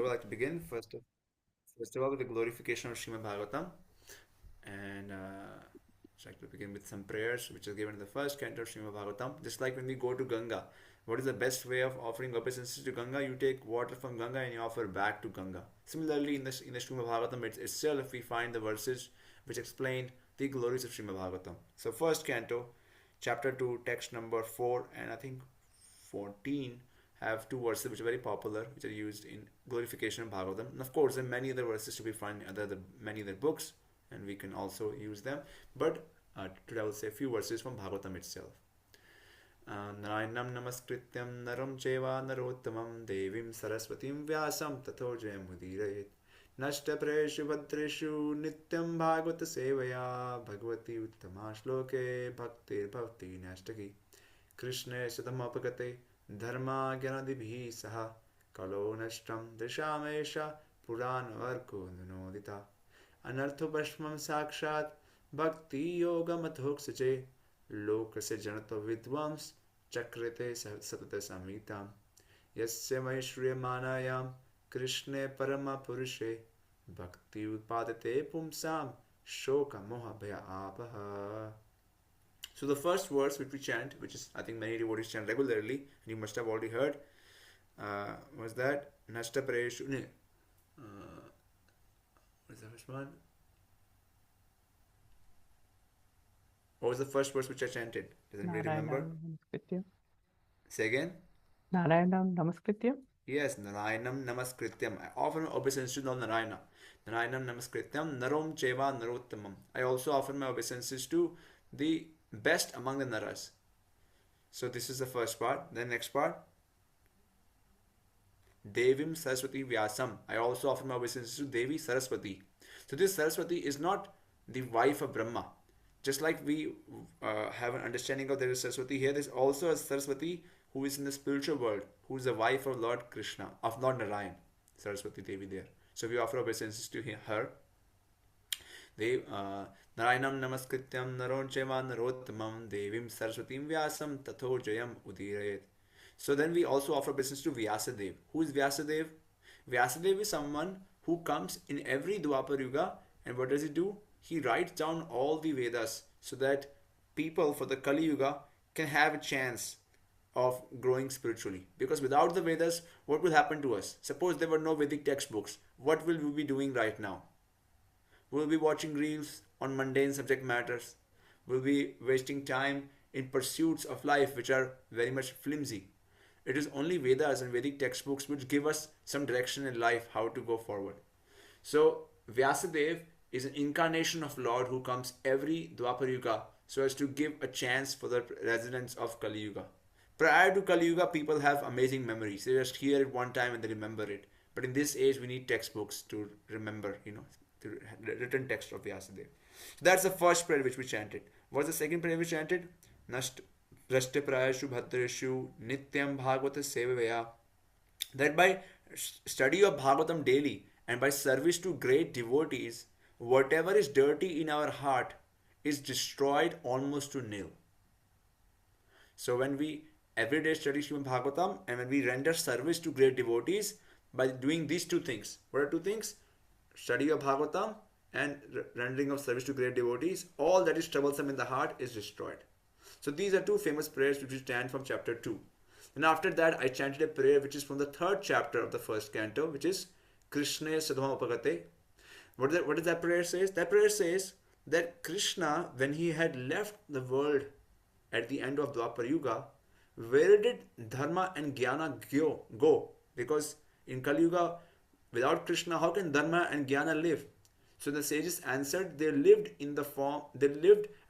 would like to begin first of all with the glorification of Srimad Bhagavatam, and I'd like to begin with some prayers which is given in the first canto of Srimad Bhagavatam. Just like when we go to Ganga, what is the best way of offering obeisances to Ganga? You take water from Ganga and you offer back to Ganga. Similarly, in the Srimad Bhagavatam itself, we find the verses which explain the glories of Srimad Bhagavatam. So, first canto, chapter 2, text number 4, and I think 14 have two verses which are very popular, which are used in glorification of Bhagavatam. And of course, there are many other verses to be found in many other books, and we can also use them. But today I will say a few verses from Bhagavatam itself. Narayanam namaskrityam naram cheva narottamam devim saraswatim vyasam tato jayam mudirayet nashtapreshu bhadreshu nityam bhagavata sevaya bhagavati uttama shloke bhaktir bhavati nashtaki Kṛṣṇa sadhamapagate dharma gyanadibhi saha kalo nashtam drishamesha puranavarko nunodita anarthopashmam sakshat bhakti yoga mathoksache lokasya janato vidvams chakrite satata samhitam yasya maishriyamanayam Kṛṣṇe parama purushe bhakti utpadate pumsam shoka moha bhaya apaha. So the first verse which we chant, which is I think many devotees chant regularly, and you must have already heard, was that Nashta Pareshu. What is the first one? What was the first verse which I chanted? Does anybody remember? Narayanam Namaskrityam. Say again. Narayanam Namaskrityam. Yes, Narayanam Namaskrityam. I offer my obeisances to Narayana. Narayanam Namaskrityam Narom Cheva Narottamam. I also offer my obeisances to the best among the Naras. So this is the first part. The next part. Devim Saraswati Vyasam. I also offer my obeisances to Devi Saraswati. So this Saraswati is not the wife of Brahma. Just like we have an understanding of there is Saraswati here, there's also a Saraswati who is in the spiritual world, who is the wife of Lord Kṛṣṇa, of Lord Narayan, Saraswati Devi there. So we offer obeisances to her. Narayanam namaskrityam naroncheva narottamam devim saraswatim vyasam tato jayam udirayet. So then we also offer business to Vyasadev. Who is Vyasadev? Vyasadev is someone who comes in every Dvapar Yuga, and what does he do? He writes down all the Vedas so that people for the Kali Yuga can have a chance of growing spiritually. Because without the Vedas, what will happen to us? Suppose there were no Vedic textbooks. What will we be doing right now? We'll be watching reels on mundane subject matters. We'll be wasting time in pursuits of life which are very much flimsy. It is only Vedas and Vedic textbooks which give us some direction in life how to go forward. So Vyasadev is an incarnation of Lord who comes every Dwapar Yuga so as to give a chance for the residents of Kali Yuga. Prior to Kali Yuga, people have amazing memories. They just hear it one time and they remember it. But in this age, we need textbooks to remember, the written text of Vyasadev. So that's the first prayer which we chanted. What's the second prayer we chanted? Nasht Prashte Prayashu Bhadreshu Nityam Bhagavata Sevaya. That by study of Bhagavatam daily and by service to great devotees, whatever is dirty in our heart is destroyed almost to nil. So when we everyday study Srimad Bhagavatam and when we render service to great devotees by doing these two things. What are two things? Study of Bhagavatam and rendering of service to great devotees. All that is troublesome in the heart is destroyed. So these are two famous prayers which we chant from chapter 2. And after that I chanted a prayer which is from the third chapter of the first canto, which is Kṛṣṇa sadhamapagate. What does that prayer says? That prayer says that Kṛṣṇa, when he had left the world at the end of Dwapar Yuga, where did Dharma and Jnana go? Because in Kali Yuga, without Kṛṣṇa, how can Dharma and Jnana live? So the sages answered, they lived and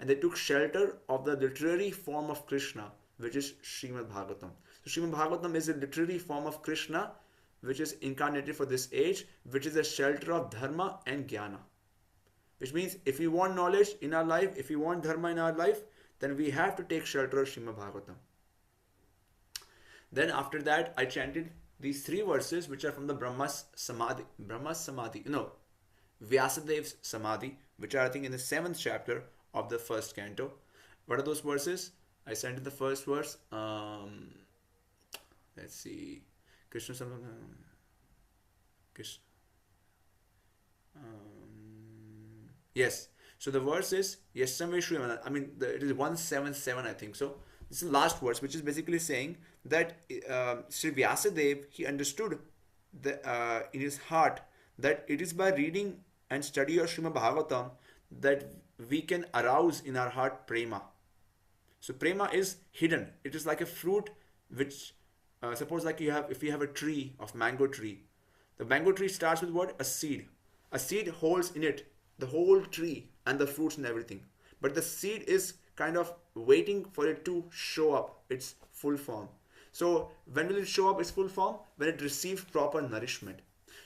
they took shelter of the literary form of Kṛṣṇa, which is Srimad Bhagavatam. So Srimad Bhagavatam is a literary form of Kṛṣṇa, which is incarnated for this age, which is a shelter of Dharma and Jnana. Which means if we want knowledge in our life, if we want Dharma in our life, then we have to take shelter of Srimad Bhagavatam. Then after that, I chanted these three verses which are from the Vyasadev's Samadhi, which are I think in the 7th chapter of the first canto. What are those verses? I chanted the first verse. Let's see. Krishna Kish. Yes. So the verse is Yasame Shri. I mean, it is 177, I think. So this is the last verse, which is basically saying that Sri Vyasadev, he understood in his heart that it is by reading and study of Srimad Bhagavatam that we can arouse in our heart prema. So prema is hidden. It is like a fruit which, suppose like if you have a tree of mango tree, the mango tree starts with what? A seed. A seed holds in it the whole tree and the fruits and everything. But the seed is kind of waiting for it to show up its full form. So when will it show up its full form? When it receives proper nourishment.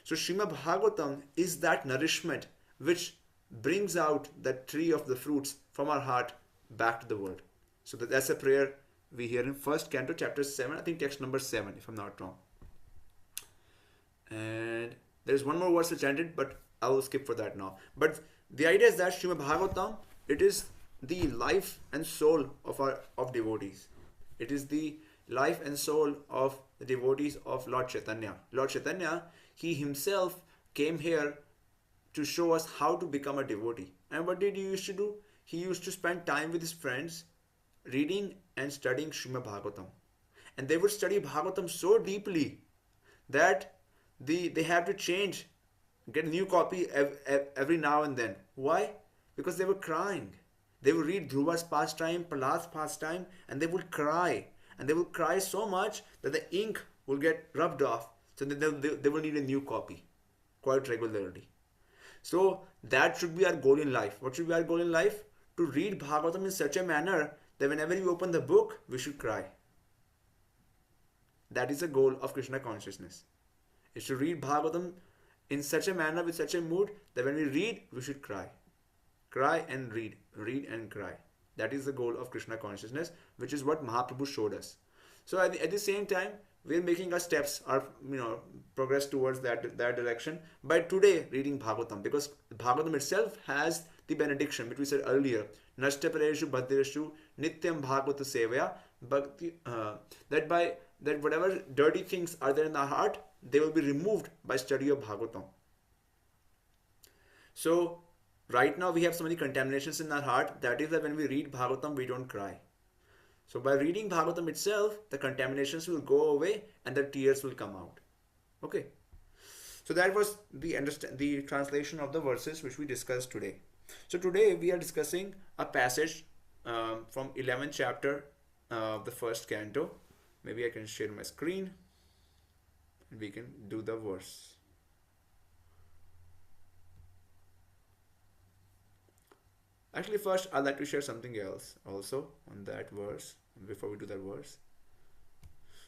So Srimad Bhagavatam is that nourishment which brings out that tree of the fruits from our heart back to the world. So that's a prayer we hear in first canto, chapter 7, I think text number 7, if I'm not wrong. And there's one more verse chanted, but I will skip for that now. But the idea is that Srimad Bhagavatam, it is the life and soul of devotees. It is the life and soul of the devotees of Lord Chaitanya. Lord Chaitanya, he himself came here to show us how to become a devotee. And what did he used to do? He used to spend time with his friends reading and studying Srimad Bhagavatam. And they would study Bhagavatam so deeply that they have to get a new copy every now and then. Why? Because they were crying. They would read Dhruva's pastime, Prahlad's pastime, and they would cry. And they will cry so much that the ink will get rubbed off. So they will need a new copy quite regularly. So that should be our goal in life. What should be our goal in life? To read Bhagavatam in such a manner that whenever you open the book, we should cry. That is the goal of Krishna consciousness. Is to read Bhagavatam in such a manner, with such a mood, that when we read, we should cry. Cry and read and cry. That is the goal of Krishna consciousness, which is what Mahaprabhu showed us. So at the same time, we are making our steps, our progress towards that direction by today reading Bhagavatam, because Bhagavatam itself has the benediction which we said earlier, Nashtapareshu Bhadreshu Nityam Bhagavata Sevaya, that whatever dirty things are there in our heart, they will be removed by study of Bhagavatam. So right now we have so many contaminations in our heart, that is that when we read Bhagavatam, we don't cry. So by reading Bhagavatam itself, the contaminations will go away and the tears will come out. Okay. So that was the translation of the verses which we discussed today. So today we are discussing a passage from 11th chapter of the first canto. Maybe I can share my screen and we can do the verse. Actually, first I'd like to share something else also on that verse before we do that verse.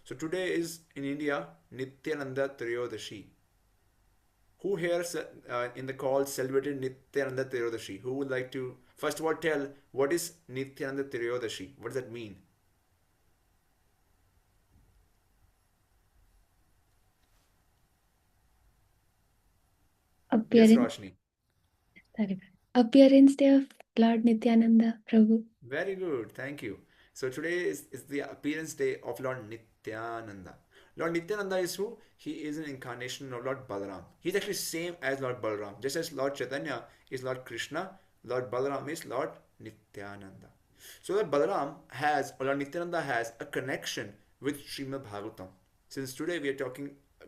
So today is in India Nityananda Triyodashi. Who here in the call celebrated Nityananda Triyodashi? Who would like to first of all tell what is Nityananda Triyodashi? What does that mean? Yes, Roshni. Appearance Day of Lord Nityananda Prabhu. Very good, thank you. So today is the appearance day of Lord Nityananda. Lord Nityananda is who? He is an incarnation of Lord Balaram. He is actually same as Lord Balaram. Just as Lord Chaitanya is Lord Kṛṣṇa, Lord Balaram is Lord Nityananda. So Lord Balaram has, or Lord Nityananda has a connection with Srimad Bhagavatam. Since today we are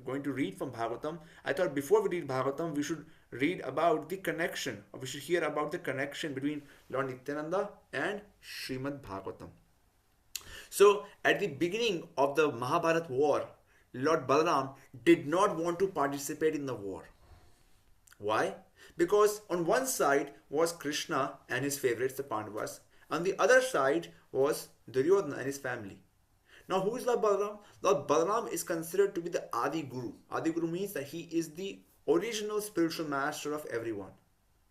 going to read from Bhagavatam, I thought before we read Bhagavatam, we should read about the connection, or we should hear about the connection between Lord Nityananda and Srimad Bhagavatam. So at the beginning of the Mahabharat war, Lord Balaram did not want to participate in the war. Why? Because on one side was Kṛṣṇa and his favorites, the Pandavas. On the other side was Duryodhana and his family. Now who is Lord Balaram? Lord Balaram is considered to be the Adi Guru. Adi Guru means that he is the original spiritual master of everyone.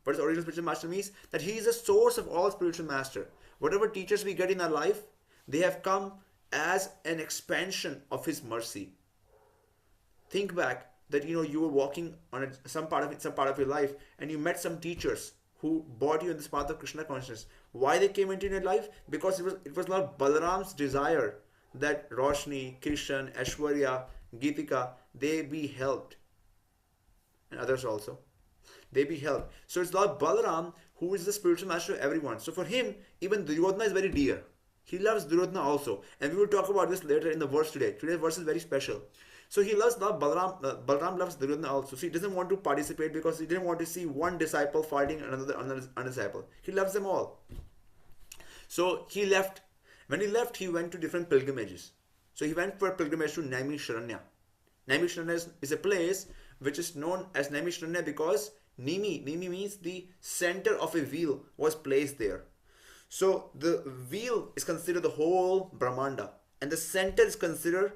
What does original spiritual master means? That he is the source of all spiritual master. Whatever teachers we get in our life, they have come as an expansion of his mercy. Think back that you were walking on some part of your life and you met some teachers who brought you in this path of Krishna consciousness. Why they came into your life? Because it was Lord Balaram's desire that Roshni, Kishan, Aishwarya, Geetika, they be helped. others also. They be helped. So it's Lord Balaram who is the spiritual master of everyone. So for him, even Duryodhana is very dear. He loves Duryodhana also. And we will talk about this later in the verse today. Today's verse is very special. So he loves Lord Balaram. Balaram loves Duryodhana also. So he doesn't want to participate because he didn't want to see one disciple fighting another disciple. He loves them all. So he left. When he left, he went to different pilgrimages. So he went for a pilgrimage to Naimisharanya. Naimisharanya is a place which is known as Naimisharanya because Nimi means the center of a wheel was placed there. So the wheel is considered the whole Brahmanda and the center is considered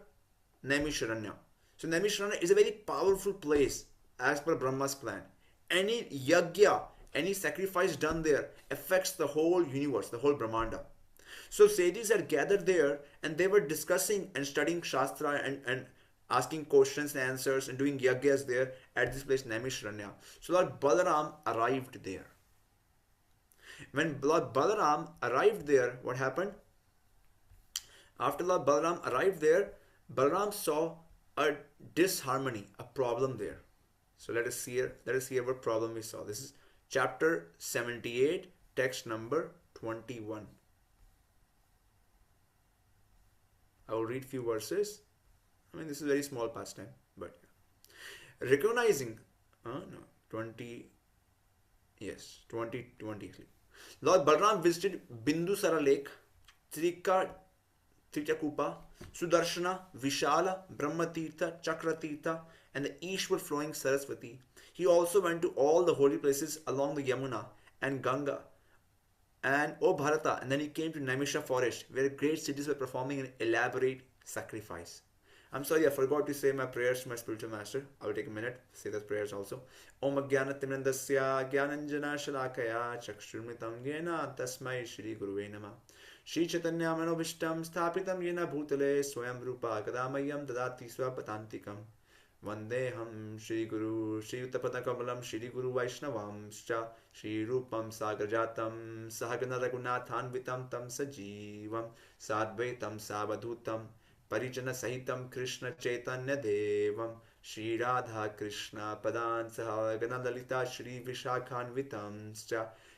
Naimisharanya. So Naimisharanya is a very powerful place as per Brahma's plan. Any yagya, any sacrifice done there affects the whole universe, the whole Brahmanda. So sages had gathered there and they were discussing and studying Shastra and asking questions and answers and doing yagyas there at this place Naimisharanya. So Lord Balaram arrived there. When Lord Balaram arrived there, what happened? After Lord Balaram arrived there, Balaram saw a disharmony, a problem there. So let us hear what problem we saw. This is chapter 78, text number 21. I will read few verses. I mean, this is a very small pastime, but recognizing, 20. Lord Balaram visited Bindusara Lake, Tritakupa, Sudarshana, Vishala, Brahmatirtha, Chakratirtha, and the eastward flowing Saraswati. He also went to all the holy places along the Yamuna and Ganga and Bharata, and then he came to Naimisha forest where great cities were performing an elaborate sacrifice. I'm sorry, I forgot to say my prayers to my spiritual master. I will take a minute to say those prayers also. Om Jnanatimnandasya Jnananjana Shalakaya Chakshurmitam Yena Tasmai Shri Guruve Nama Shri Chaitanya Manobhishtam Sthapitam Yena Bhutale Swayam Rupa Kadamayam Dadati Swapatantikam Vandeham Shri Guru Shri Uttapadakamalam Shri Guru Vaishnavam Shri Rupam Sagrajatam Sahagana Raghunathanvitam Tam Sajivam Sadvaitam Savadhutam Parijana Sahitam Krishna Chaitanya Devam Shri Radha Krishna Padan Sahagana Lalita Shri Vishakhanvitam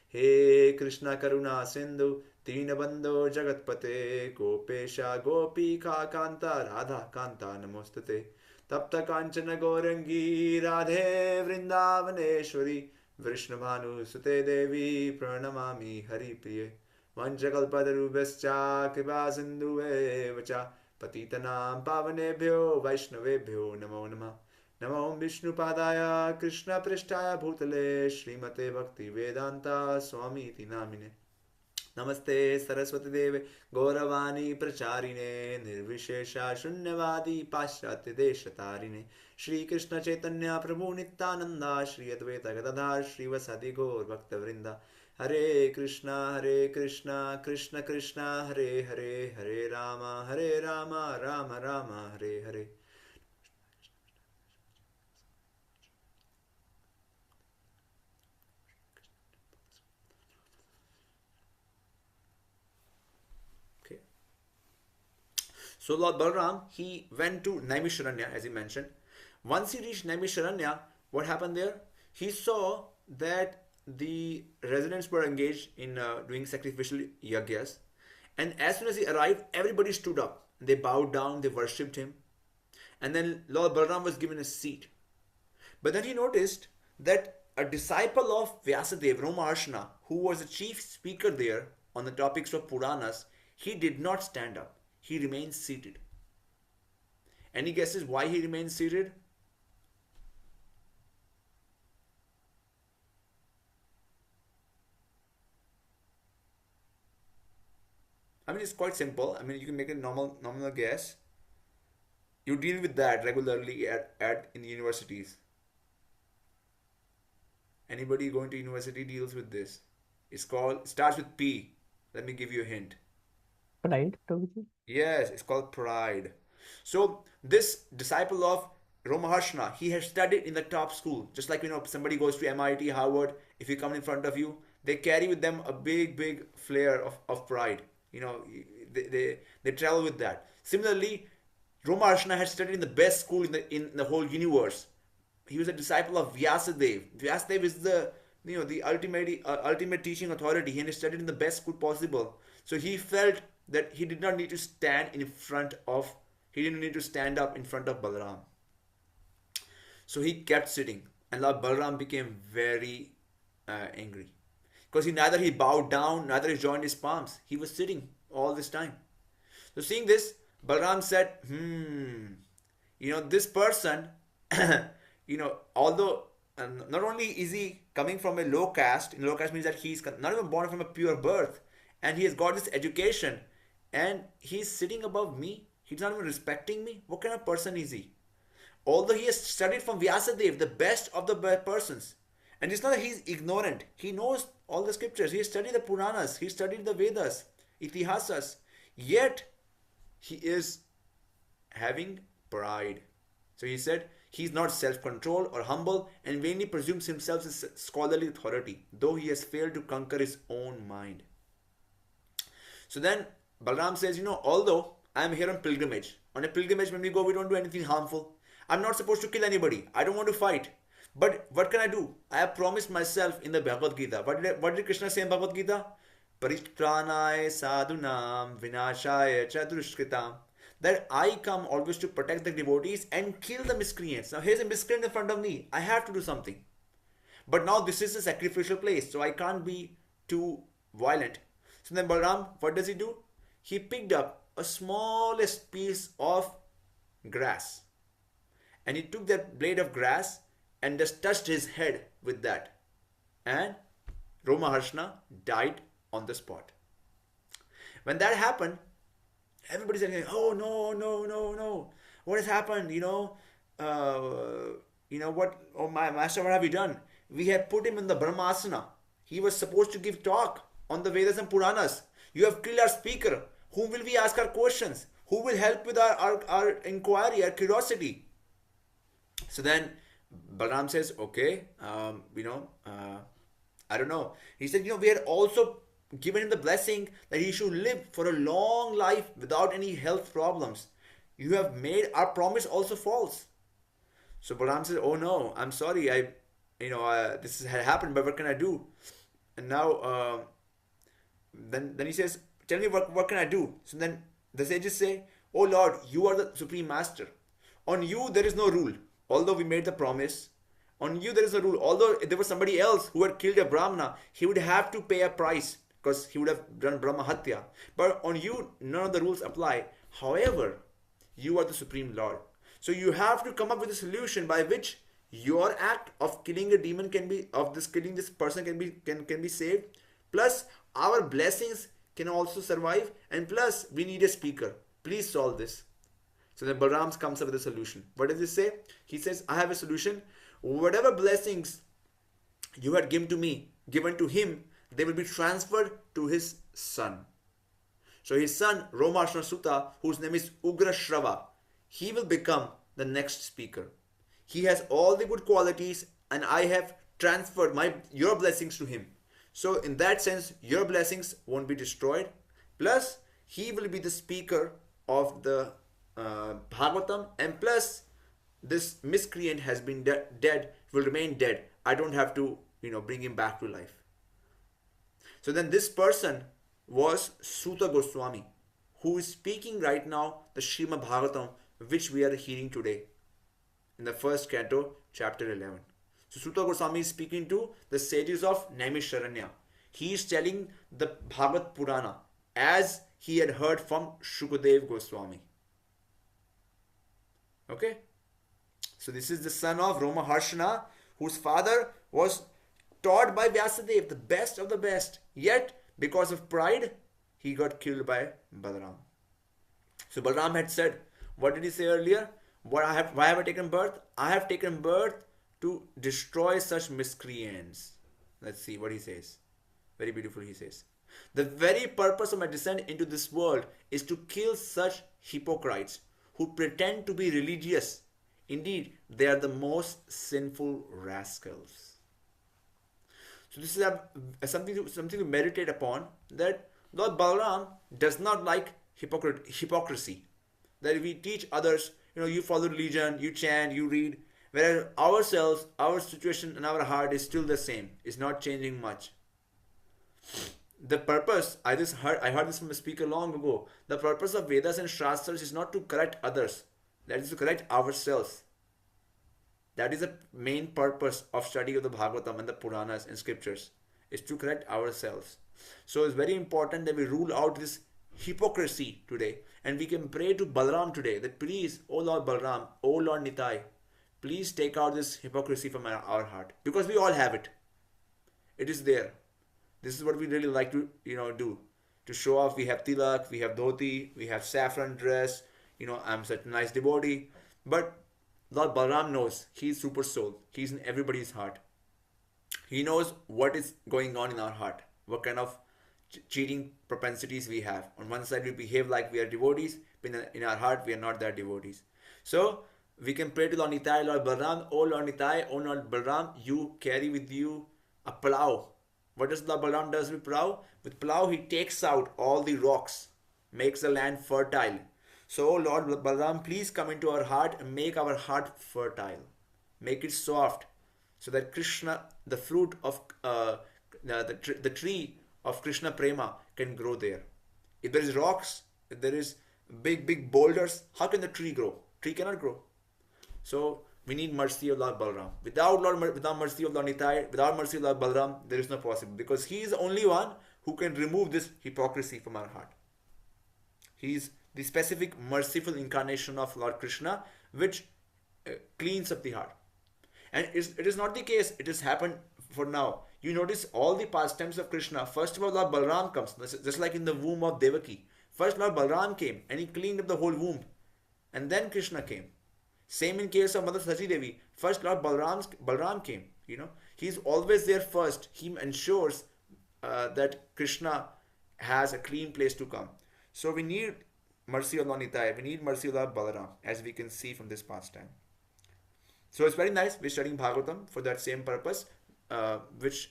He Krishna Karuna Sindhu Dinabandho Jagatpate Gopesha Gopika Kanta Radha Kanta Namostate Tapta Kanchana Gorangi Radhe Vrindavaneshwari Vrishnavanu Sute Devi Pranamami Hari Priye Vanchakalpadarubhascha Kripa Sindhu Evacha Patitanam Pavanebhyo Vaishnavebhyo Namo Namah Namo Vishnu Padaya Krishna Prishtaya Bhutale Srimate Bhakti Vedanta Swami Iti Namine Namaste Saraswati Deve Gauravani Pracharine Nirvishesha Shunyavadi Paschatya Deshatarine Shri Krishna Chaitanya Prabhu Nityananda Shri Advaita Gadadhar Shri Vasadi Gaur Bhakta Vrinda Hare Krishna Krishna Krishna Hare Hare Hare Rama Rama Rama Hare Hare. Okay. So Lord Balaram, he went to Naimisharanya as he mentioned. Once he reached Naimisharanya, what happened there? He saw that the residents were engaged in doing sacrificial yagyas, and as soon as he arrived, everybody stood up. They bowed down, they worshipped him, and then Lord Balaram was given a seat. But then he noticed that a disciple of Vyasadeva, Romaharshana, who was the chief speaker there on the topics of Puranas, he did not stand up. He remained seated. Any guesses why he remained seated? I mean, it's quite simple. I mean, you can make a nominal guess. You deal with that regularly in universities. Anybody going to university deals with this. It starts with P. Let me give you a hint. Pride, Prabhuji. Yes, it's called pride. So this disciple of Romaharshana, he has studied in the top school. Just like, somebody goes to MIT, Harvard, if you come in front of you, they carry with them a big flare of pride. They travel with that. Similarly, Romaharshana had studied in the best school in the whole universe. he was a disciple of Vyasadeva. Vyasadeva is the ultimate teaching authority, and he studied in the best school possible. So he felt that he did not need to he didn't need to stand up in front of Balaram. So he kept sitting, and Lord Balaram became very angry because he bowed down, neither he joined his palms. He was sitting all this time. So seeing this, Balaram said, this person, although not only is he coming from a low caste means that he's not even born from a pure birth, and he has got this education, and he's sitting above me. He's not even respecting me. What kind of person is he? Although he has studied from Vyasadeva, the best of the persons. And it's not that he's ignorant. He knows all the scriptures. He has studied the Puranas. He studied the Vedas, Itihasas. Yet, he is having pride. So he said, he is not self-controlled or humble and vainly presumes himself as scholarly authority, though he has failed to conquer his own mind. So then, Balaram says, although I am here on pilgrimage. On a pilgrimage, when we go, we don't do anything harmful. I'm not supposed to kill anybody. I don't want to fight. But what can I do? I have promised myself in the Bhagavad Gita. What did Krishna say in Bhagavad Gita? Paritranaya sadhunam vinashaya chadushkritam. That I come always to protect the devotees and kill the miscreants. Now here's a miscreant in front of me. I have to do something. But now this is a sacrificial place, so I can't be too violent. So then Balaram, what does he do? He picked up a smallest piece of grass. And he took that blade of grass and just touched his head with that. And Romaharshana died on the spot. When that happened, everybody said, oh no. What has happened? What? Oh my master, what have you done? We had put him in the Brahmasana. He was supposed to give talk on the Vedas and Puranas. You have killed our speaker. Whom will we ask our questions? Who will help with our inquiry, our curiosity? So then Balaram says, okay, I don't know. He said, we had also given him the blessing that he should live for a long life without any health problems. You have made our promise also false. So Balaram says, oh no, I'm sorry. This had happened, but what can I do? And now, then he says, tell me what can I do? So then the sages say, oh Lord, you are the Supreme Master. On you there is no rule. Although we made the promise, on you there is no rule. Although if there was somebody else who had killed a Brahmana, he would have to pay a price because he would have done Brahma Hatya. But on you, none of the rules apply. However, you are the Supreme Lord. So you have to come up with a solution by which your act of killing a demon killing this person can be saved. Plus, our blessings can also survive. And plus, we need a speaker. Please solve this. So then Balaram comes up with a solution. What does he say? He says, I have a solution. Whatever blessings you had given to him, they will be transferred to his son. So his son, Romaharshana Sutta, whose name is Ugra Shrava, he will become the next speaker. He has all the good qualities and I have transferred your blessings to him. So in that sense, your blessings won't be destroyed. Plus, he will be the speaker of the Bhagavatam, and plus this miscreant has been dead, will remain dead. I don't have to bring him back to life. So then this person was Suta Goswami, who is speaking right now the Srimad Bhagavatam, which we are hearing today in the first canto, chapter 11. So Suta Goswami is speaking to the sages of Naimisharanya. He is telling the Bhagavad Purana as he had heard from Shukadev Goswami. Okay, so this is the son of Romaharshana, whose father was taught by Vyasadeva, the best of the best. Yet, because of pride, he got killed by Balaram. So Balaram had said, what did he say earlier? Why have I taken birth? I have taken birth to destroy such miscreants. Let's see what he says. Very beautiful he says. The very purpose of my descent into this world is to kill such hypocrites who pretend to be religious. Indeed, they are the most sinful rascals. So this is something to meditate upon, that Lord Balaram does not like hypocrisy. That we teach others, you follow religion, you chant, you read. Whereas ourselves, our situation in our heart is still the same, is not changing much. The purpose, I heard this from a speaker long ago. The purpose of Vedas and Shastras is not to correct others, that is to correct ourselves. That is the main purpose of study of the Bhagavatam and the Puranas and scriptures, is to correct ourselves. So it's very important that we rule out this hypocrisy today, and we can pray to Balaram today that please, O Lord Balaram, O Lord Nitai, please take out this hypocrisy from our heart, because we all have it. It is there. This is what we really like to do, to show off. We have tilak, we have dhoti, we have saffron dress. I'm such a nice devotee, but Lord Balaram knows. He's super soul. He's in everybody's heart. He knows what is going on in our heart, what kind of cheating propensities we have. On one side, we behave like we are devotees, but in our heart, we are not that devotees. So, we can pray to Lord Nitai, Lord Balaram, O Lord Nitai, O Lord Balaram, you carry with you a plow. What does Lord Balaram does with plow? With plow, he takes out all the rocks, makes the land fertile. So, Lord Balaram, please come into our heart and make our heart fertile. Make it soft, so that Krishna, the fruit of the tree of Krishna Prema, can grow there. If there is rocks, if there is big boulders, how can the tree grow? Tree cannot grow. So we need mercy of Lord Balaram. Without mercy of Lord Nitai, without mercy of Lord Balaram, there is no possible, because he is the only one who can remove this hypocrisy from our heart. He is the specific merciful incarnation of Lord Krishna, which cleans up the heart. And it is not the case, it has happened for now. You notice all the pastimes of Krishna. First of all, Lord Balaram comes, just like in the womb of Devaki. First, Lord Balaram came and he cleaned up the whole womb. And then Krishna came. Same in case of Mother Sachi Devi. First, Lord Balaram came. He's always there first. He ensures that Krishna has a clean place to come. So we need mercy of Lord Nitai. We need mercy of Lord Balaram, as we can see from this pastime. So it's very nice. We're studying Bhagavatam for that same purpose, which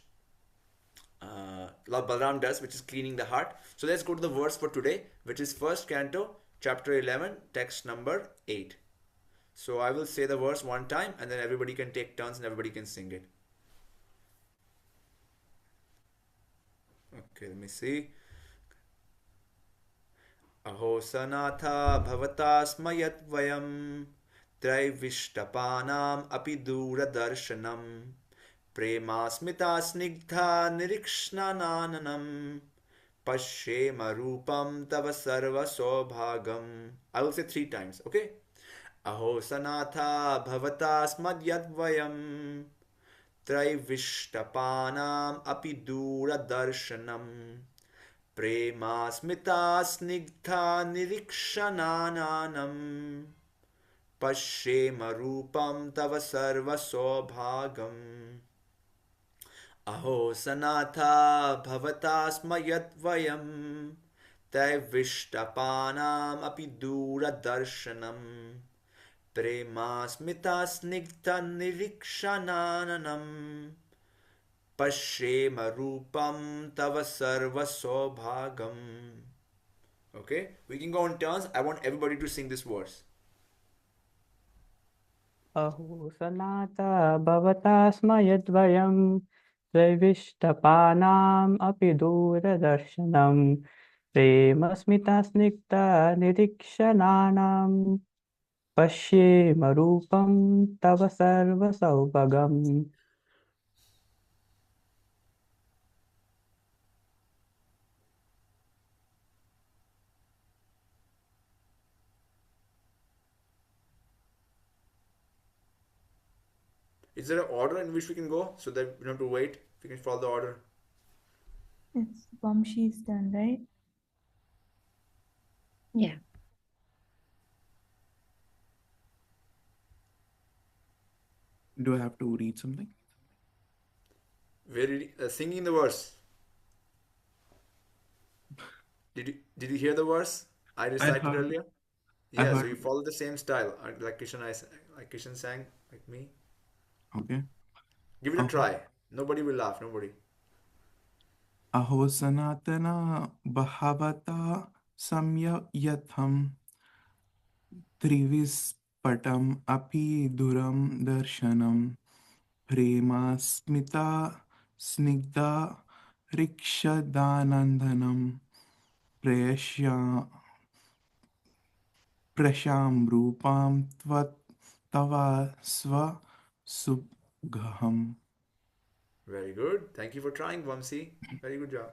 Lord Balaram does, which is cleaning the heart. So let's go to the verse for today, which is 1st Canto, chapter 11, text number 8. So I will say the verse one time, and then everybody can take turns and everybody can sing it. Okay, let me see. Aho sanatha bhavatasmayat vayam त्रैविष्टपानाम् अपि दूरदर्शनम् प्रेमास्मिता स्निग्धा निरीक्ष्णानाननम् पश्येम रूपं तव सर्वसौभागम्. I will say 3 times, okay? Aho sanatha bhavatasmadyadvayam त्रैविष्टपानाम् अपि दूरदर्शनम् प्रेमास्मिता स्निग्धा निरीक्ष्णानानम् पश्येम रूपं तव सर्वसौभागम्. अहो सनाथा भवतास्मयद्वयम् त्रैविष्टपानाम् अपि दूरदर्शनम् प्रेमास्मिता स्निग्धनिरीक्षणाननम् पश्येम रूपं तव सर्वसौभागम्. Okay, we can go in turns. I want everybody to sing this verse. अहो सनाता भवतास्मयद्वयं त्रैविष्टपानाम् अपि दूरदर्शनं प्रेमस्मिता निरीक्षणानां पश्येम रूपं तव सर्वसौभगम्. Is there an order in which we can go so that we don't have to wait? We can follow the order. It's Vamshi's turn, right? Yeah. Do I have to read something? We're singing the verse. Did you hear the verse I recited heard. earlier? I Yeah, so heard. you follow the same style, like Kishan sang, like me. Okay. Give it a try. Nobody will laugh. Nobody. Aho sanatana bhavata samyayatham trivis patam api duram darshanam premasmita snigdha rikshdanandanam prayasya prasham rupam tava sva subgham. Very good. Thank you for trying, Vamsi. Very good job.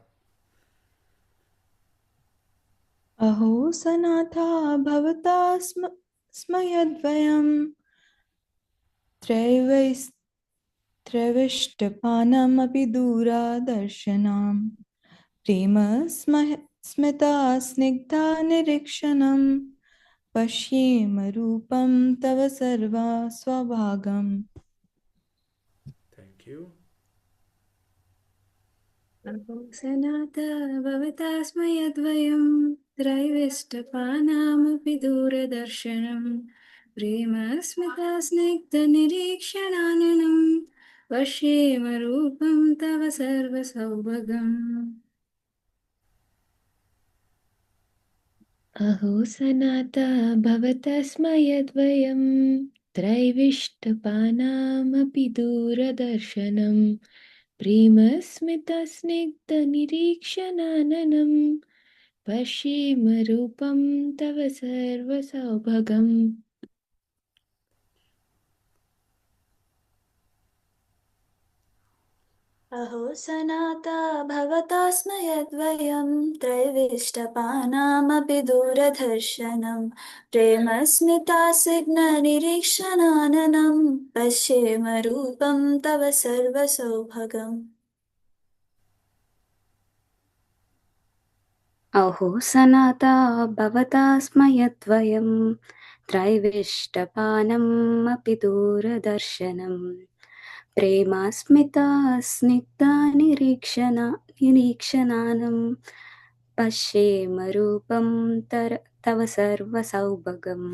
अहो सनाथा भवता स्मयद्वयम् त्रैविष्टपानमपि दूरादर्शनाम् प्रेम स्मिता स्निग्धा निरीक्षणम् पश्येम रूपं तव सर्वा स्वभागम्. Thank you. सनाता भवता स्मयद्वयं त्रैविष्टपानामपि दूरदर्शनं प्रेमस्मिता स्निग्धनिरीक्षणाननं पश्येम रूपं तव सर्वसौभगम्. अहो सनाता भवता स्मयद्वयं त्रैविष्टपानामपि दूरदर्शनं प्रेमस्मितस्निग्धनिरीक्षणाननं पश्येम रूपं तव सर्वसौभगम्. अहो सनाता भवता स्मयद्वयं त्रैविष्टपानामपि दूरदर्शनं प्रेमस्मितासिग्धनिरीक्षणाननं पश्येम रूपं तव सर्वसौभगम्. अहो सनाता भवता स्मयद्वयं त्रैविष्टपानमपि दूरदर्शनं प्रेमास्मिता स्निग्धनिरीक्षणानं पश्येम रूपं तव सर्वसौभगम्.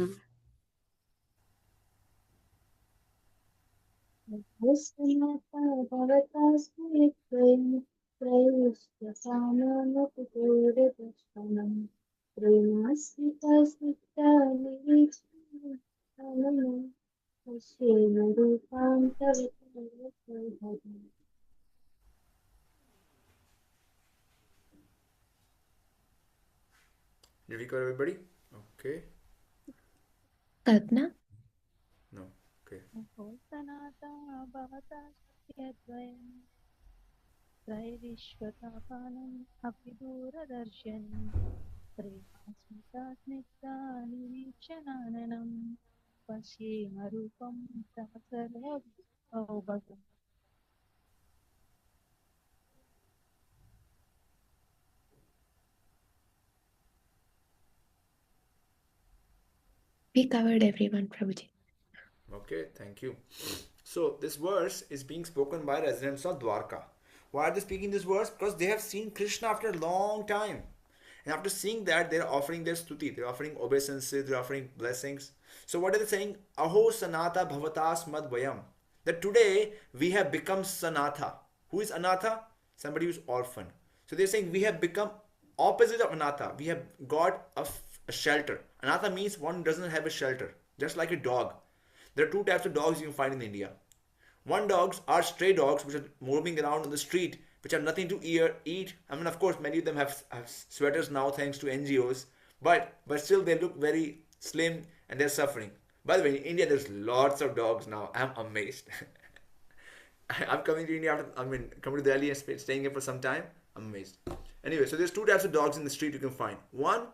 अहो सनाता भवता स्मयद्वयं त्रैविष्टपानामपि दूरदर्शनं प्रेमास्मितास्निग्धनिरीक्षणाननं पश्येम रूपं तव सर्वसौभगम्. Did we cover everybody? Okay. Kalpana No. Okay. अहो सनाता भवता स्मयद्वयं त्रैविष्टपानम् अपि दूरदर्शनं प्रेमास्मिता स्निग्धनिरीक्षणाननं पश्येम रूपं तव सर्वसौभगम्. we covered everyone, Prabhuji. Okay, thank you. So this verse is being spoken by residents of Dvārakā. Why are they speaking this verse? Because they have seen Krishna after a long time. And after seeing that, they're offering their stuti, they're offering obeisances, they're offering blessings. So what are they saying? Aho sanata bhavatas madvayam. That today we have become sanatha. Who is anatha? Somebody who is orphan. So they're saying we have become opposite of anatha. We have got a shelter. Anatha means one who doesn't have a shelter. Just like a dog. There are two types of dogs you can find in India. One dogs are stray dogs which are moving around on the street, which have nothing to eat. I mean, of course, many of them have sweaters now thanks to NGOs, but still they look very slim and they're suffering. By the way, in India there's lots of dogs now. I'm amazed. I'm coming to India after, coming to Delhi and staying here for some time. I'm amazed. Anyway, so there's two types of dogs in the street you can find. One,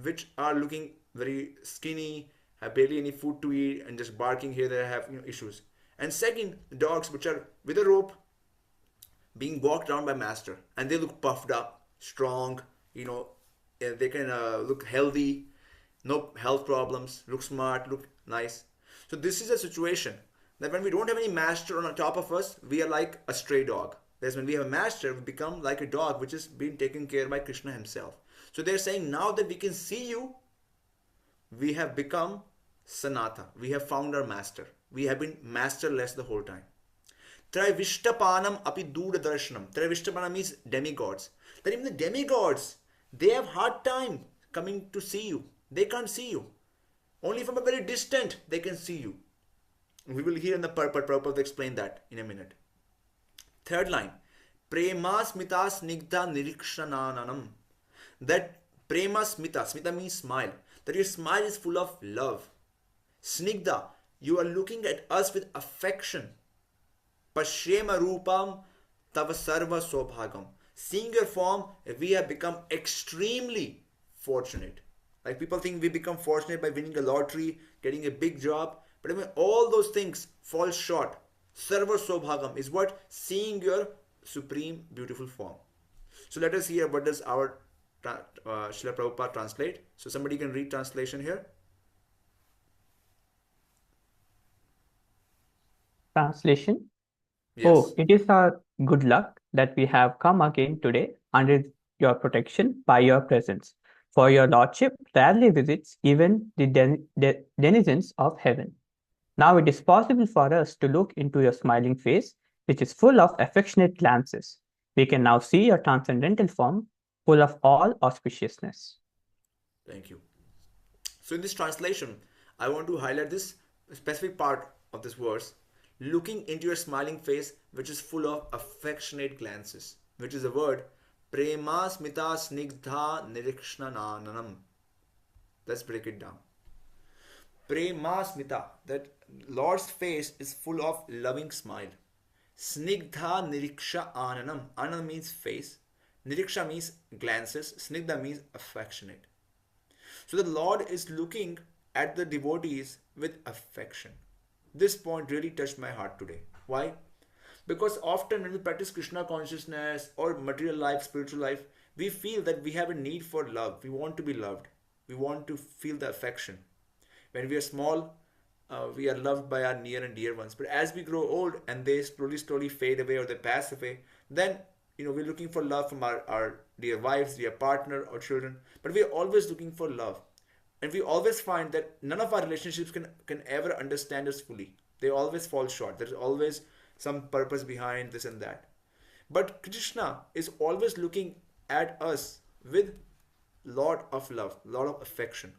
which are looking very skinny, have barely any food to eat, and just barking here, they have issues. And second, dogs which are with a rope, being walked around by master, and they look puffed up, strong, they can look healthy, no health problems, look smart, look nice. So this is a situation that when we don't have any master on top of us, we are like a stray dog. Whereas when we have a master, we become like a dog which is being taken care by Krishna himself. So they're saying now that we can see you, we have become Sanatha. We have found our master. We have been masterless the whole time. Traivishtapanam api darshanam. Traivishtapanam means demigods. That even the demigods, they have hard time coming to see you. They can't see you. Only from a very distant they can see you. We will hear in the purport. Prabhupada explain that in a minute. Third line, prema smita snigdha nirikshananam. That prema smita, smita means smile, that your smile is full of love. Snigdha, you are looking at us with affection. Pashyema rupam tava sarva sobhagam. Seeing your form, we have become extremely fortunate. Like people think we become fortunate by winning a lottery, getting a big job, but I mean, all those things fall short. Sarva sobhagam is what? Seeing your supreme beautiful form. So let us hear what does our Srila Prabhupada translate. So somebody can read translation here. Translation. Yes. Oh, it is our good luck that we have come again today under your protection by your presence. For your lordship rarely visits even the denizens of heaven. Now it is possible for us to look into your smiling face, which is full of affectionate glances. We can now see your transcendental form, full of all auspiciousness. Thank you. So in this translation, I want to highlight this specific part of this verse, looking into your smiling face, which is full of affectionate glances, which is the word prema smita snigdha nirikshananam. Let's break it down. Prema smita, that Lord's face is full of loving smile. Snigdha niriksha ananam. Ananam means face. Niriksha means glances. Snigdha means affectionate. So the Lord is looking at the devotees with affection. This point really touched my heart today. Why? Because often when we practice Krishna consciousness or material life, spiritual life, we feel that we have a need for love. We want to be loved. We want to feel the affection. When we are small, we are loved by our near and dear ones. But as we grow old and they slowly fade away or they pass away, then we're looking for love from our dear wives, dear partner or children. But we're always looking for love. And we always find that none of our relationships can ever understand us fully. They always fall short. There's always some purpose behind this and that. But Krishna is always looking at us with lot of love, lot of affection.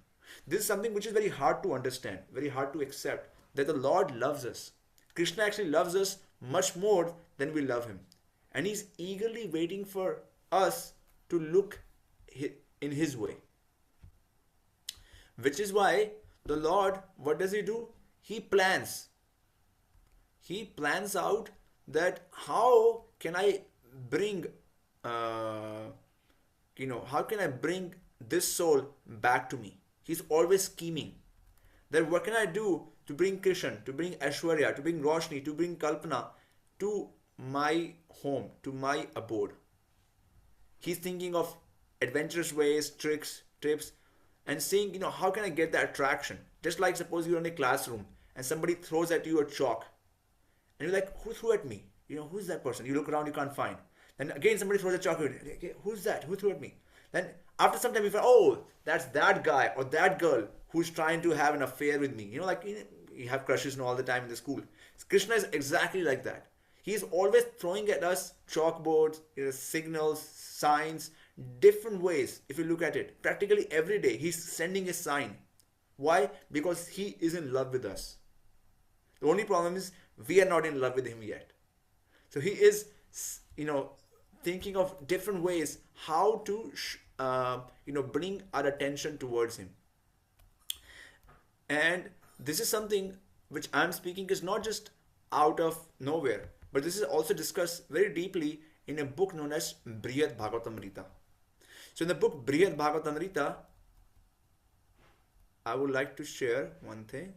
This is something which is very hard to understand, very hard to accept, that the Lord loves us. Krishna actually loves us much more than we love him. And he's eagerly waiting for us to look in his way. Which is why the Lord, what does he do? He plans. He plans out that how can I bring, how can I bring this soul back to me? He's always scheming. That what can I do to bring Kṛṣṇa, to bring Aishwarya, to bring Roshni, to bring Kalpana to my home, to my abode. He's thinking of adventurous ways, tricks, tips, and seeing, how can I get that attraction? Just like suppose you're in a classroom and somebody throws at you a chalk. And you're like, who threw at me? Who's that person? You look around, you can't find. Then again somebody throws a chalk at you. Who's that? Who threw at me? Then after some time you find, oh, that's that guy or that girl who's trying to have an affair with me. You have crushes all the time in the school. Krishna is exactly like that. He's always throwing at us chalkboards, signals, signs, different ways. If you look at it, practically every day he's sending a sign. Why? Because he is in love with us. The only problem is we are not in love with him yet. So he is, thinking of different ways how to, bring our attention towards him. And this is something which I'm speaking is not just out of nowhere, but this is also discussed very deeply in a book known as Brihad Bhagavatamrita. So in the book Brihad Bhagavatamrita, I would like to share one thing.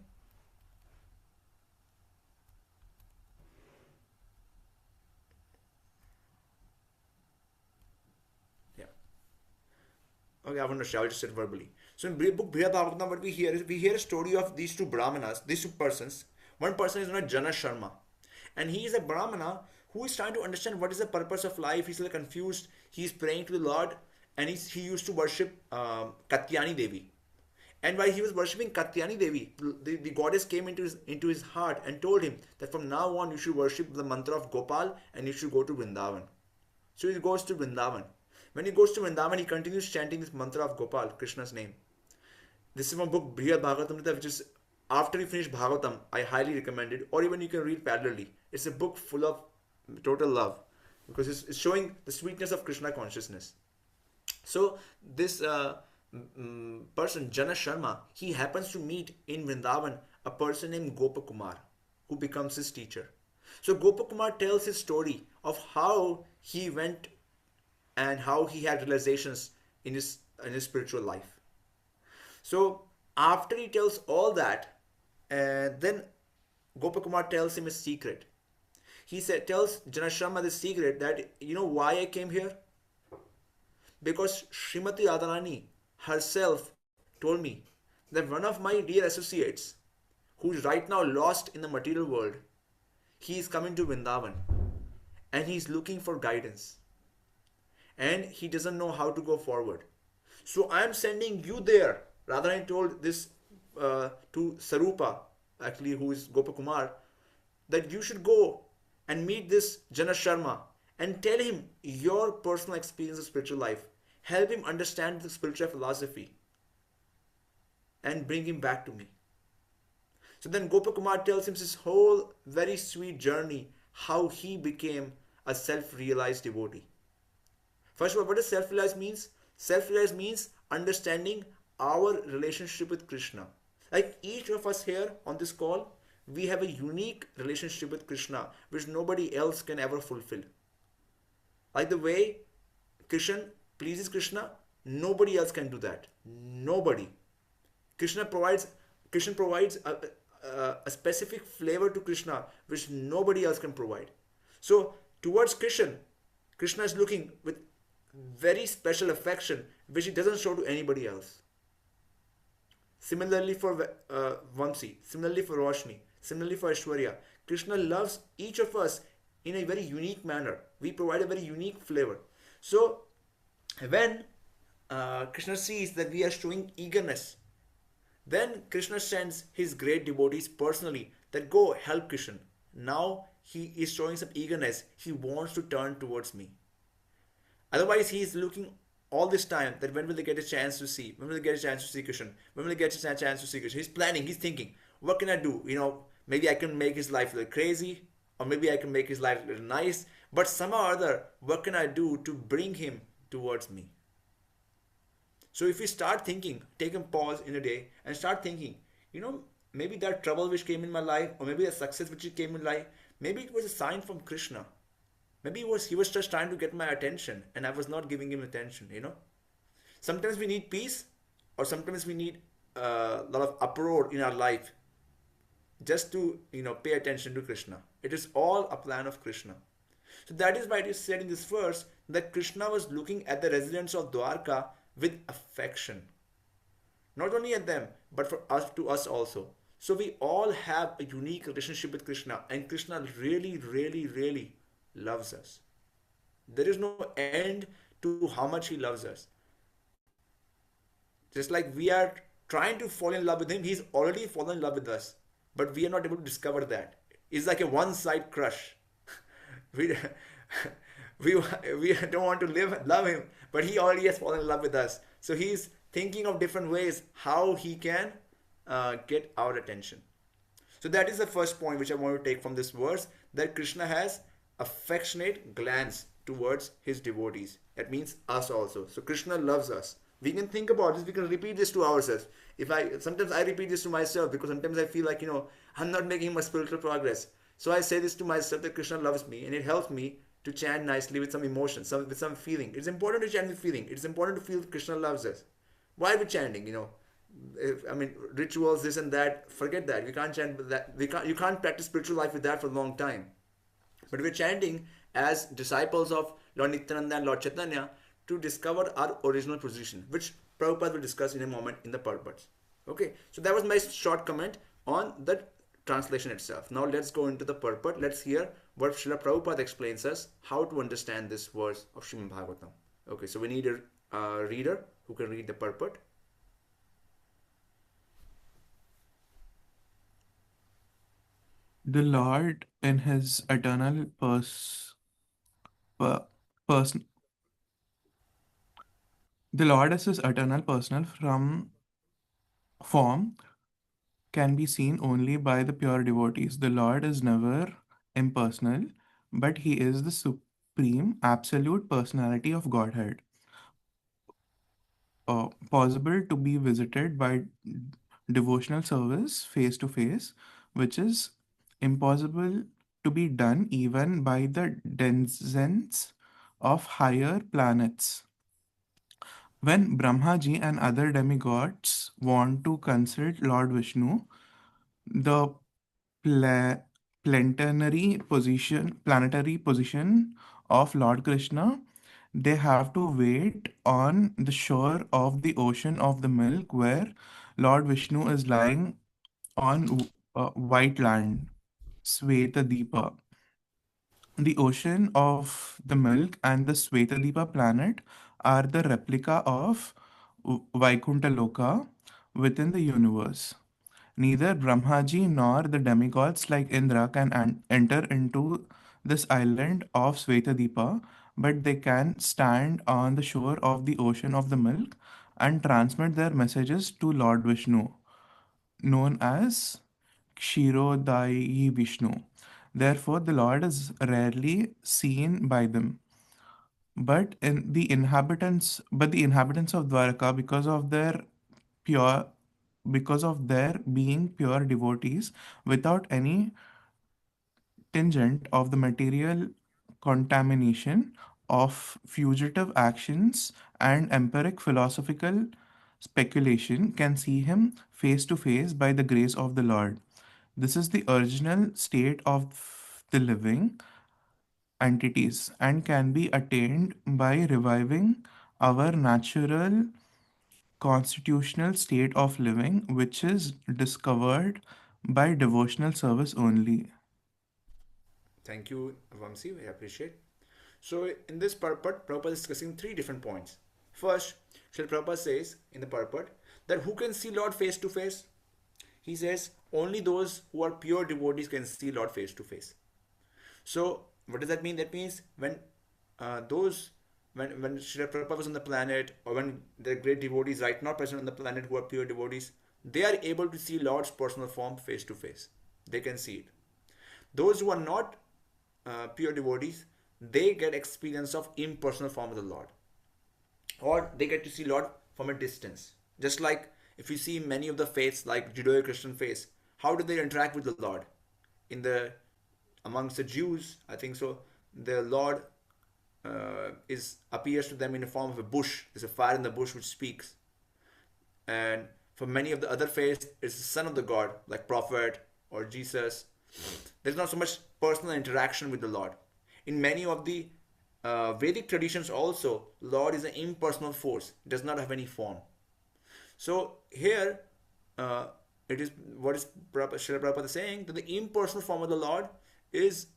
Okay, I want to share, I'll just say it verbally. So in book Brihad Bhagavatam, what we hear is, we hear a story of these two Brahmanas, these two persons. One person is known as Jana Sharma. And he is a Brahmana who is trying to understand what is the purpose of life. He's a little confused. He's praying to the Lord. And he used to worship Katyani Devi. And while he was worshipping Katyani Devi, the goddess came into his heart and told him that from now on you should worship the mantra of Gopal and you should go to Vrindavan. So he goes to Vrindavan. When he goes to Vrindavan, he continues chanting this mantra of Gopal, Krishna's name. This is one book, Brihad Bhagavatamrita, which is after you finish Bhagavatam, I highly recommend it, or even you can read parallelly. It's a book full of total love because it's showing the sweetness of Krishna consciousness. So this person, Jana Sharma, he happens to meet in Vrindavan a person named Gopakumar, who becomes his teacher. So Gopakumar tells his story of how he went and how he had realizations in his spiritual life. So after he tells all that, then Gopakumar tells him a secret. Tells Janashrama the secret that you know why I came here? Because Srimati Radharani herself told me that one of my dear associates, who's right now lost in the material world, he is coming to Vrindavan and he's looking for guidance and he doesn't know how to go forward. So I am sending you there. Radharani told this to Sarupa, actually, who is Gopakumar, that you should go and meet this Jana Sharma and tell him your personal experience of spiritual life. Help him understand the spiritual philosophy and bring him back to me. So then Gopakumar tells him his whole very sweet journey, how he became a self-realized devotee. First of all, what does self-realized means? Self-realized means understanding our relationship with Krishna. Like each of us here on this call, we have a unique relationship with Krishna which nobody else can ever fulfill. Like the way Krishna pleases Krishna, nobody else can do that. Nobody. Krishna provides a specific flavor to Krishna which nobody else can provide. So towards Krishna is looking with very special affection which he doesn't show to anybody else. Similarly for Vamsi, similarly for Roshni, similarly for Aishwarya, Krishna loves each of us in a very unique manner. We provide a very unique flavor. So when Krishna sees that we are showing eagerness, then Krishna sends his great devotees personally that go help Krishna. Now he is showing some eagerness. He wants to turn towards me. Otherwise, he is looking all this time that when will they get a chance to see? When will they get a chance to see Krishna? When will they get a chance to see Krishna? He's planning, he's thinking, what can I do? You know, maybe I can make his life a little crazy, or maybe I can make his life a little nice, but somehow or other, what can I do to bring him towards me? So if we start thinking, take a pause in a day and start thinking, you know, maybe that trouble which came in my life, or maybe a success which came in life, maybe it was a sign from Krishna. Maybe he was just trying to get my attention and I was not giving him attention, you know. Sometimes we need peace, or sometimes we need a lot of uproar in our life just to, you know, pay attention to Krishna. It is all a plan of Krishna. So that is why it is said in this verse that Krishna was looking at the residents of Dvārakā with affection. Not only at them, but for us, to us also. So we all have a unique relationship with Krishna, and Krishna really, really, really loves us. There is no end to how much he loves us. Just like we are trying to fall in love with him, he's already fallen in love with us. But we are not able to discover that. It's like a one-side crush. we, we don't want to love him, but he already has fallen in love with us. So he's thinking of different ways how he can get our attention. So that is the first point which I want to take from this verse, that Krishna has affectionate glance towards his devotees. That means us also. So Krishna loves us. We can think about this, we can repeat this to ourselves. Sometimes I repeat this to myself because sometimes I feel like, you know, I'm not making much spiritual progress. So I say this to myself that Krishna loves me, and it helps me to chant nicely with some emotion, with some feeling. It's important to chant with feeling. It's important to feel Krishna loves us. Why are we chanting, you know? Rituals, this and that, forget that. We can't chant with that. You can't practice spiritual life with that for a long time. But we're chanting as disciples of Lord Nityananda and Lord Chaitanya to discover our original position, which Prabhupada will discuss in a moment in the purports. Okay, so that was my short comment on the translation itself. Now let's go into the purport. Let's hear what Srila Prabhupada explains us how to understand this verse of Srimad Bhagavatam. Okay, so we need a reader who can read the purport. The Lord in his eternal person. The Lord is his eternal personal from form can be seen only by the pure devotees. The Lord is never impersonal, but he is the supreme absolute personality of Godhead, possible to be visited by devotional service face to face, which is impossible to be done even by the denizens of higher planets. When Brahmaji and other demigods want to consult Lord Vishnu, the pla- planetary position of Lord Krishna, they have to wait on the shore of the ocean of the milk where Lord Vishnu is lying on white land, Svetadipa. The ocean of the milk and the Svetadipa planet are the replica of Vaikuntha Loka within the universe. Neither Brahmaji nor the demigods like Indra can enter into this island of Svetadipa, but they can stand on the shore of the ocean of the milk and transmit their messages to Lord Vishnu, known as Kshirodayi Vishnu. Therefore, the Lord is rarely seen by them. But the inhabitants of Dvaraka, pure because of their being pure devotees without any tingent of the material contamination of fugitive actions and empiric philosophical speculation, can see him face to face by the grace of the Lord. This is the original state of the living entities and can be attained by reviving our natural constitutional state of living, which is discovered by devotional service only. Thank you, Vamsi. I appreciate. So in this purport, Prabhupada is discussing three different points. First, Srila Prabhupada says in the purport that who can see Lord face to face? He says only those who are pure devotees can see Lord face to face. So what does that mean? That means when those when Srila Prabhupada was on the planet, or when the great devotees right now present on the planet who are pure devotees, they are able to see Lord's personal form face to face. They can see it. Those who are not pure devotees, they get experience of impersonal form of the Lord, or they get to see Lord from a distance. Just like if you see many of the faiths, like Judeo-Christian faiths, how do they interact with the Lord? In the amongst the Jews, I think so, the Lord is appears to them in the form of a bush. There's a fire in the bush which speaks. And for many of the other faiths, it's the Son of the God, like Prophet or Jesus. There's not so much personal interaction with the Lord. In many of the Vedic traditions also, Lord is an impersonal force. It does not have any form. So here, it is what is Srila Prabhupada saying, that the impersonal form of the Lord is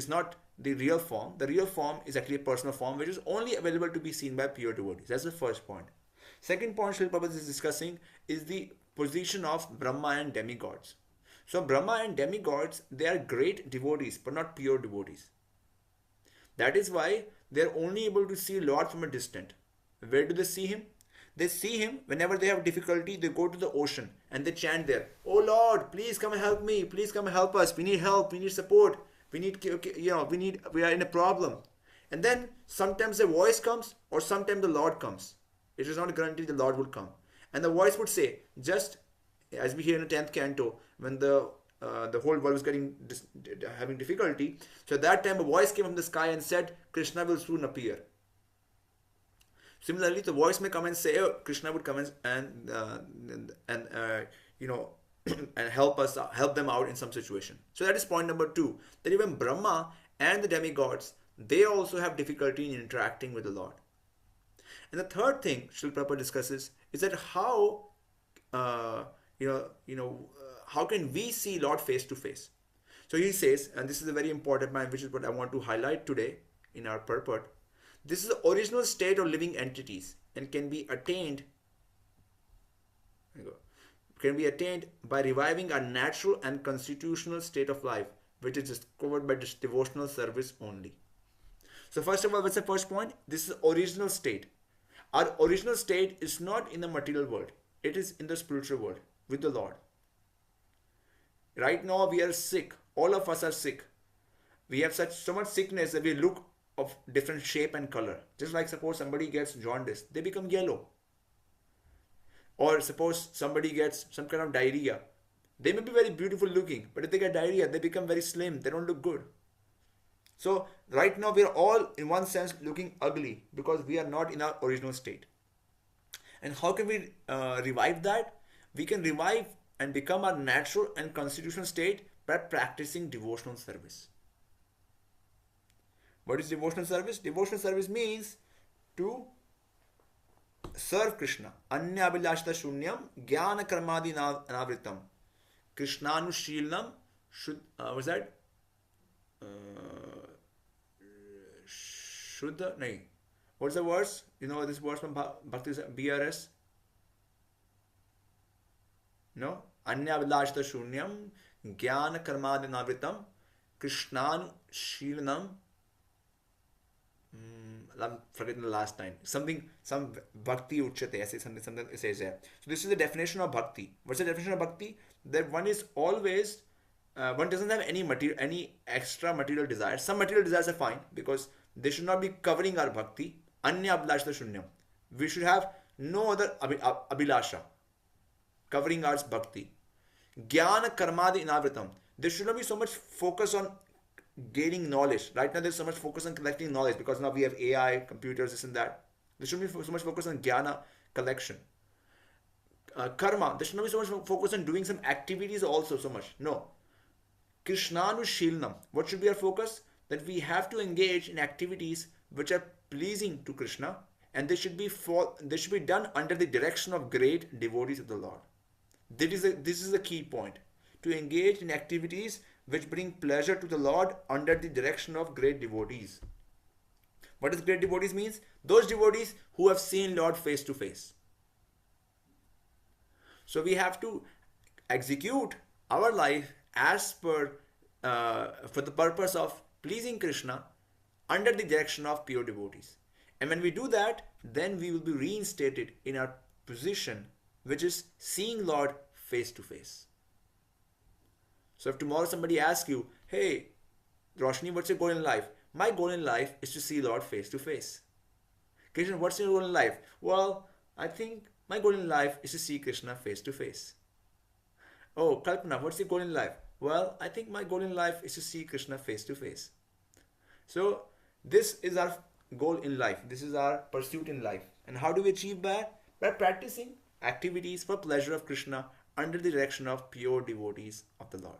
not the real form. The real form is actually a personal form, which is only available to be seen by pure devotees. That's the first point. Second point Srila Prabhupada is discussing is the position of Brahma and demigods. So Brahma and demigods, they are great devotees, but not pure devotees. That is why they are only able to see Lord from a distance. Where do they see him? They see him whenever they have difficulty. They go to the ocean and they chant there, "Oh Lord, please come and help me. Please come and help us. We need help. We need support. We are in a problem." And then sometimes the voice comes, or sometimes the Lord comes. It is not guaranteed the Lord will come. And the voice would say, just as we hear in the 10th canto, when the whole world was having difficulty. So at that time a voice came from the sky and said, "Krishna will soon appear." Similarly, the voice may come and say, "Oh, Krishna would come and and help them out in some situation." So that is point number 2. That even Brahma and the demigods, they also have difficulty in interacting with the Lord. And the third thing Srila Prabhupada discusses is that how how can we see Lord face to face? So he says, and this is a very important point, which is what I want to highlight today in our purport. This is the original state of living entities and can be attained by reviving our natural and constitutional state of life, which is discovered by this devotional service only. So first of all, what's the first point? This is the original state. Our original state is not in the material world, it is in the spiritual world with the Lord. Right now we are sick. All of us are sick. We have so much sickness that we look of different shape and color. Just like suppose somebody gets jaundice, they become yellow. Or suppose somebody gets some kind of diarrhea. They may be very beautiful looking, but if they get diarrhea, they become very slim. They don't look good. So right now we are all in one sense looking ugly because we are not in our original state. And how can we revive that? We can revive and become our natural and constitutional state by practicing devotional service. What is devotional service? Devotional service means to serve Krishna. Anya abhilashita shunyam jnana karmadi anavritam. Krishnanushilnam what's that? Shuddha? Nahi. What's the verse? You know this verse from Bhakti BRS? No? Anya abhilashita shunyam jnana karmadi anavritam. Krishnanushilnam. I'm forgetting the last line. Some bhakti uchyate, something it says there. So this is the definition of bhakti. What's the definition of bhakti? That one is always, one doesn't have any extra material desires. Some material desires are fine because they should not be covering our bhakti. Anya abhilasha shunyam. We should have no other abhilasha covering our bhakti. Jnana karmadi inavritam. There should not be so much focus on gaining knowledge. Right now there's so much focus on collecting knowledge because now we have AI, computers, this and that. There shouldn't be so much focus on jnana collection. Karma, there should not be so much focus on doing some activities also so much. No. Krishnanushilnam. What should be our focus? That we have to engage in activities which are pleasing to Krishna, and they should be done under the direction of great devotees of the Lord. This is the key point. To engage in activities which bring pleasure to the Lord under the direction of great devotees. What does great devotees means? Those devotees who have seen Lord face to face. So we have to execute our life as per for the purpose of pleasing Krishna under the direction of pure devotees. And when we do that, then we will be reinstated in our position, which is seeing Lord face to face. So if tomorrow somebody asks you, hey, Roshni, what's your goal in life? My goal in life is to see Lord face to face. Krishna, what's your goal in life? Well, I think my goal in life is to see Krishna face to face. Oh, Kalpana, what's your goal in life? Well, I think my goal in life is to see Krishna face to face. So this is our goal in life. This is our pursuit in life. And how do we achieve that? By practicing activities for pleasure of Krishna under the direction of pure devotees of the Lord.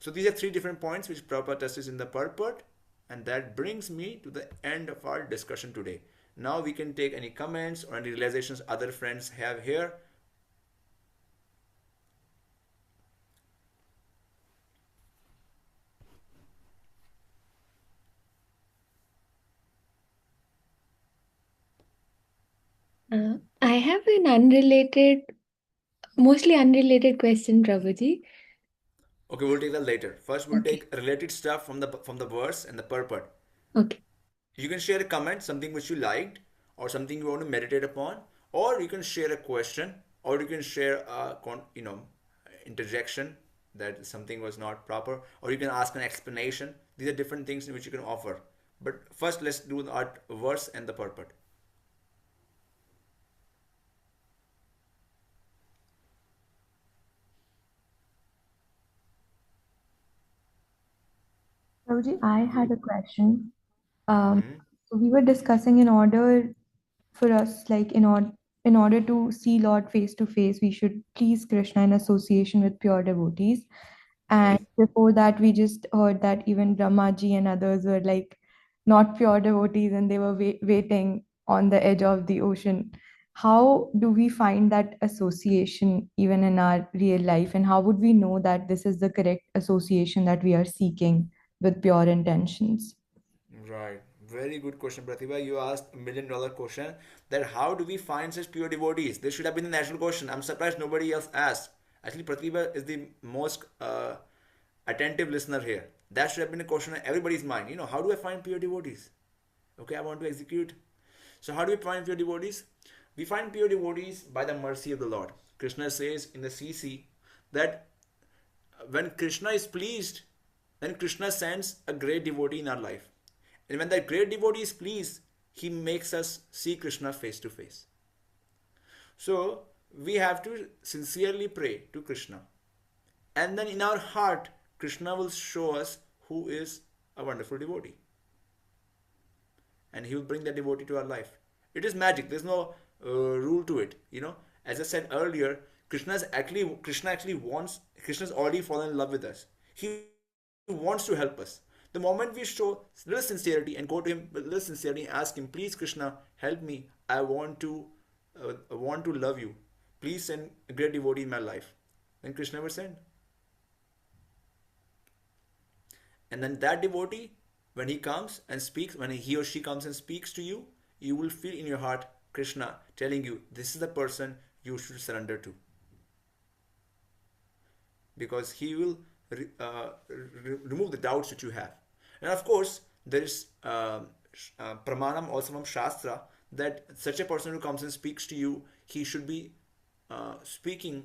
So these are three different points which Prabhupada touches in the purport, and that brings me to the end of our discussion today. Now we can take any comments or any realizations other friends have here. I have an mostly unrelated question, Prabhuji. Okay, we'll take that later. First, we'll Okay. take related stuff from the verse and the purport. Okay. You can share a comment, something which you liked, or something you want to meditate upon, or you can share a question, or you can share a interjection that something was not proper, or you can ask an explanation. These are different things in which you can offer. But first, let's do our verse and the purport. Prabhuji, I had a question. Mhm. So we were discussing in order for us, like in order to see Lord face to face, we should please Krishna in association with pure devotees. And Yes. before that, we just heard that even Brahmaji and others were like not pure devotees and they were waiting on the edge of the ocean. How do we find that association even in our real life? And how would we know that this is the correct association that we are seeking with pure intentions? Right. Very good question, Pratibha. You asked $1 million question that how do we find such pure devotees? This should have been a natural question. I'm surprised nobody else asked. Actually, Pratibha is the most attentive listener here. That should have been a question on everybody's mind. How do I find pure devotees? Okay, I want to execute. So how do we find pure devotees? We find pure devotees by the mercy of the Lord. Krishna says in the CC that when Krishna is pleased, then Krishna sends a great devotee in our life. And when that great devotee is pleased, he makes us see Krishna face to face. So we have to sincerely pray to Krishna. And then in our heart, Krishna will show us who is a wonderful devotee. And he will bring that devotee to our life. It is magic. There's no rule to it. As I said earlier, Krishna's already fallen in love with us. He wants to help us. The moment we show little sincerity and go to him with little sincerity and ask him, please Krishna, help me. I want to love you. Please send a great devotee in my life. Then Krishna will send. And then that devotee, when he comes and speaks, when he or she comes and speaks to you, you will feel in your heart Krishna telling you, this is the person you should surrender to. Because he will remove the doubts that you have. And of course, there is pramanam also from Shastra that such a person who comes and speaks to you, he should be speaking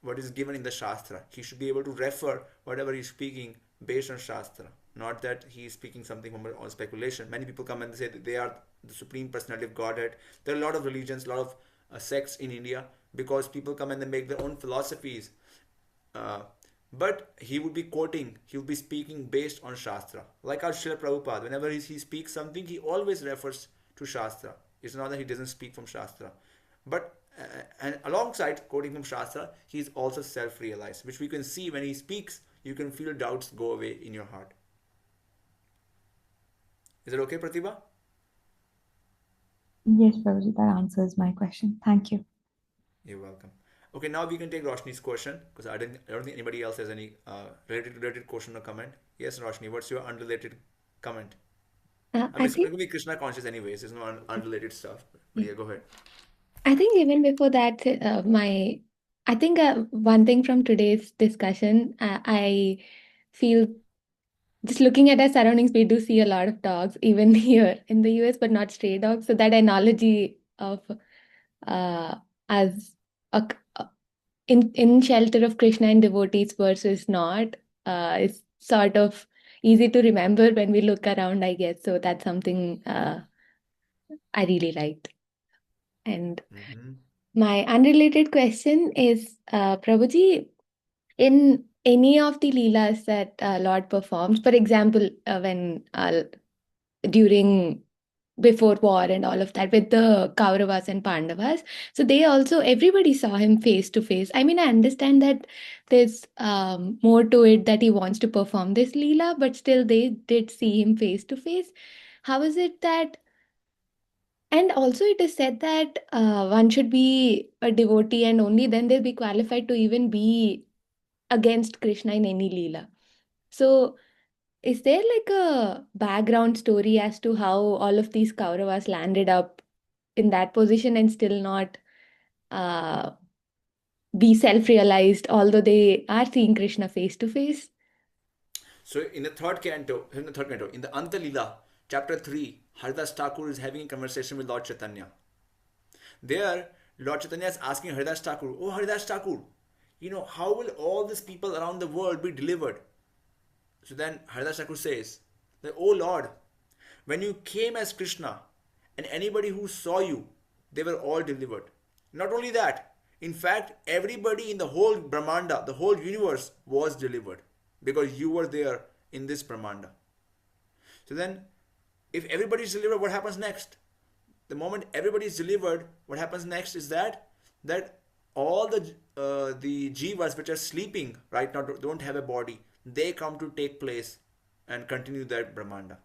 what is given in the Shastra. He should be able to refer whatever he's speaking based on Shastra. Not that he is speaking something on speculation. Many people come and say that they are the Supreme Personality of Godhead. There are a lot of religions, a lot of sects in India because people come and they make their own philosophies. But he would be speaking based on Shastra. Like our Srila Prabhupada, whenever he speaks something, he always refers to Shastra. It's not that he doesn't speak from Shastra. But and alongside quoting from Shastra, he is also self-realized, which we can see when he speaks, you can feel doubts go away in your heart. Is it okay, Pratibha? Yes, Prabhuji, that answers my question. Thank you. You're welcome. Okay, now we can take Roshni's question because I don't think anybody else has any related question or comment. Yes, Roshni, what's your unrelated comment? It's going to be Krishna conscious anyways. There's no unrelated stuff. But yeah, go ahead. I think even before that, I think one thing from today's discussion, I feel just looking at our surroundings, we do see a lot of dogs, even here in the US, but not stray dogs. So that analogy of as a, in shelter of Krishna and devotees versus not is sort of easy to remember when we look around, I guess. So that's something I really liked. And my unrelated question is, Prabhuji, in any of the leelas that Lord performs, for example, when before war and all of that with the Kauravas and Pandavas, so everybody saw him face to face. I mean, I understand that there's more to it that he wants to perform this leela, but still they did see him face to face. How is it that? And also, it is said that one should be a devotee and only then they'll be qualified to even be against Krishna in any Leela. So, is there like a background story as to how all of these Kauravas landed up in that position and still not be self-realized, although they are seeing Krishna face to face? So, in the third canto, in the Anta Leela, chapter 3, Haridas Thakur is having a conversation with Lord Chaitanya. There, Lord Chaitanya is asking Haridas Thakur, oh Haridas Thakur, how will all these people around the world be delivered? So then Haridas Thakur says, that, oh Lord, when you came as Krishna and anybody who saw you, they were all delivered. Not only that, in fact, everybody in the whole Brahmanda, the whole universe was delivered because you were there in this Brahmanda. So then, if everybody is delivered, what happens next? The moment everybody is delivered, what happens next is that all the jivas which are sleeping right now don't have a body. They come to take place and continue that Brahmanda.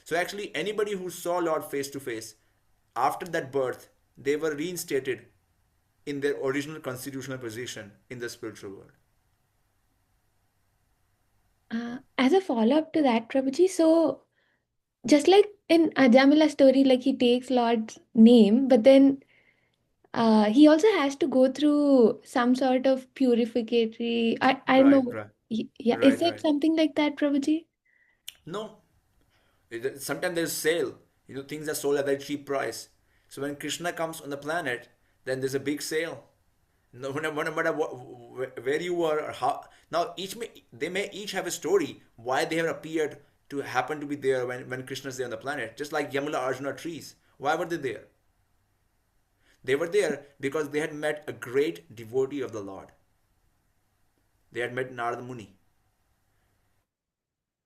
So actually, anybody who saw Lord face to face, after that birth, they were reinstated in their original constitutional position in the spiritual world. As a follow-up to that, Prabhuji, so just like in Ajamila story, like he takes Lord's name, but then he also has to go through some sort of purificatory. I don't know. Right. Yeah, is it something like that, Prabhuji? No. Sometimes there's sale. Things are sold at a very cheap price. So when Krishna comes on the planet, then there's a big sale. No matter where you were or how. Now they may each have a story why they have appeared to happen to be there when Krishna's there on the planet. Just like Yamala Arjuna trees. Why were they there? They were there because they had met a great devotee of the Lord. They had met Narada Muni.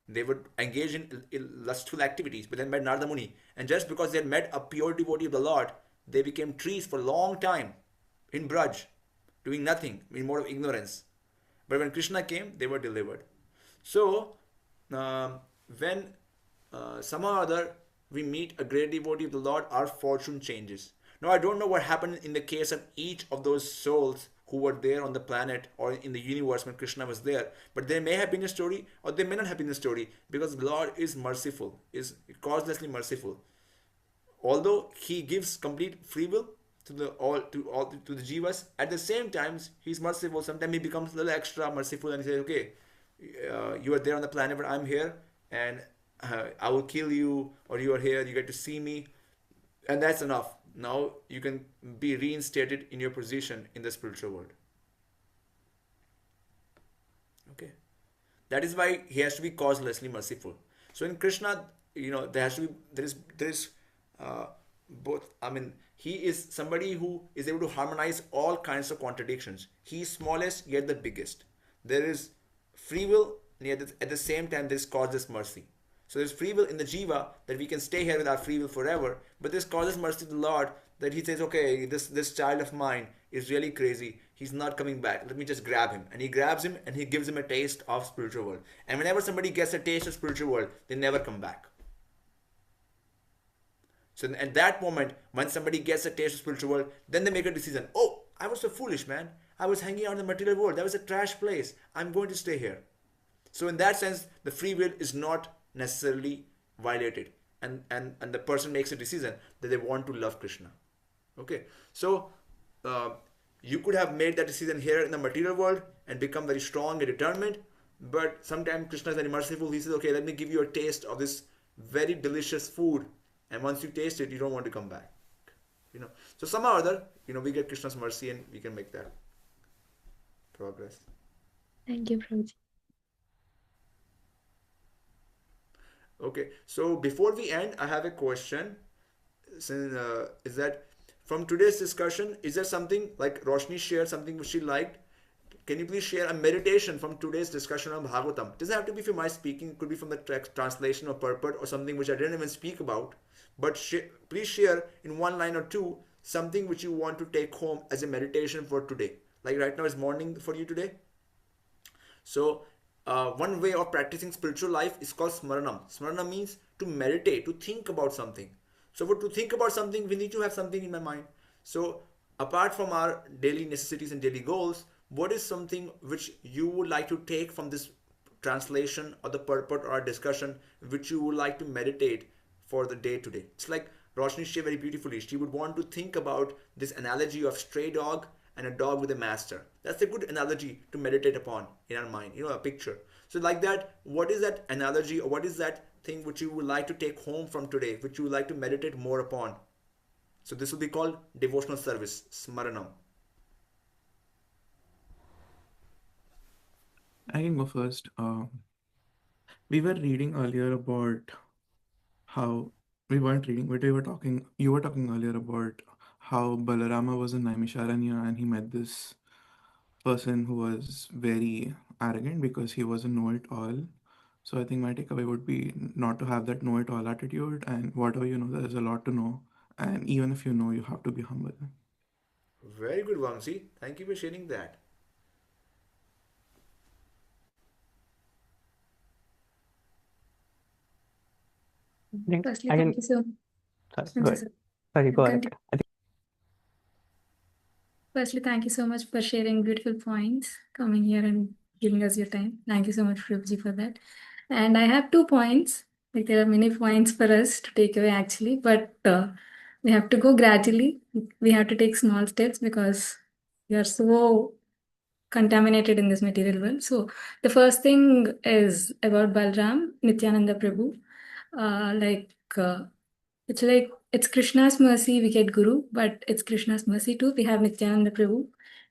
They would engage in lustful activities, but then met Narada Muni. And just because they had met a pure devotee of the Lord, they became trees for a long time in Braj, doing nothing, in more of ignorance. But when Krishna came, they were delivered. So, when somehow or other we meet a great devotee of the Lord, our fortune changes. Now, I don't know what happened in the case of each of those souls who were there on the planet or in the universe when Krishna was there, but there may have been a story or there may not have been a story, because the Lord is merciful, is causelessly merciful. Although He gives complete free will to the jivas, at the same time He's merciful. Sometimes He becomes a little extra merciful and He says, okay, you are there on the planet, but I'm here, and I will kill you, or you are here, you get to see me, and that's enough. Now you can be reinstated in your position in the spiritual world. Okay, that is why He has to be causelessly merciful. So in Krishna, there is both. I mean, He is somebody who is able to harmonize all kinds of contradictions. He is smallest yet the biggest. There is free will, and at the same time there is causeless mercy. So there's free will in the jiva that we can stay here with our free will forever, but there's causeless mercy to the Lord that He says, okay, this child of mine is really crazy. He's not coming back. Let me just grab him. And He grabs him and He gives him a taste of spiritual world. And whenever somebody gets a taste of spiritual world, they never come back. So at that moment, when somebody gets a taste of spiritual world, then they make a decision. Oh, I was so foolish, man. I was hanging out in the material world. That was a trash place. I'm going to stay here. So in that sense, the free will is not necessarily violated, and the person makes a decision that they want to love Krishna. Okay, so you could have made that decision here in the material world and become very strong and determined, but sometimes Krishna is very merciful. He says, okay, let me give you a taste of this very delicious food, and once you taste it, you don't want to come back. So somehow or other, we get Krishna's mercy and we can make that progress. Thank you, Prabhuji. Okay, so before we end, I have a question. Is that from today's discussion, is there something like Roshni shared something which she liked? Can you please share a meditation from today's discussion on Bhagavatam? It doesn't have to be from my speaking, it could be from the translation or purport or something which I didn't even speak about. But please share in one line or two something which you want to take home as a meditation for today. Like right now is morning for you today. So one way of practicing spiritual life is called smaranam. Smaranam means to meditate, to think about something. So to think about something, we need to have something in my mind. So apart from our daily necessities and daily goals, what is something which you would like to take from this translation or the purport or our discussion, which you would like to meditate for the day today? It's like Roshni shared very beautifully. She would want to think about this analogy of stray dog and a dog with a master. That's a good analogy to meditate upon in our mind, a picture. So like that, what is that analogy, or what is that thing which you would like to take home from today, which you would like to meditate more upon? So this will be called devotional service, smaranam. I can go first. We were reading earlier about how we weren't reading, but you were talking earlier about how Balarama was in Naimisharanya and he met this person who was very arrogant because he was a know-it-all. So I think my takeaway would be not to have that know-it-all attitude, and whatever you know, there's a lot to know. And even if you know, you have to be humble. Very good, Vamsi. Thank you for sharing that. I Thank you so sorry, I'm go so ahead. sorry. Sorry, go ahead. Continue. Firstly, thank you so much for sharing beautiful points, coming here and giving us your time. Thank you so much, Prabhuji, for that. And I have 2 points. Like there are many points for us to take away actually, but we have to go gradually. We have to take small steps because we are so contaminated in this material world. So the first thing is about Balram, Nityananda Prabhu. It's like it's Krishna's mercy we get Guru, but it's Krishna's mercy too. We have Nityananda Prabhu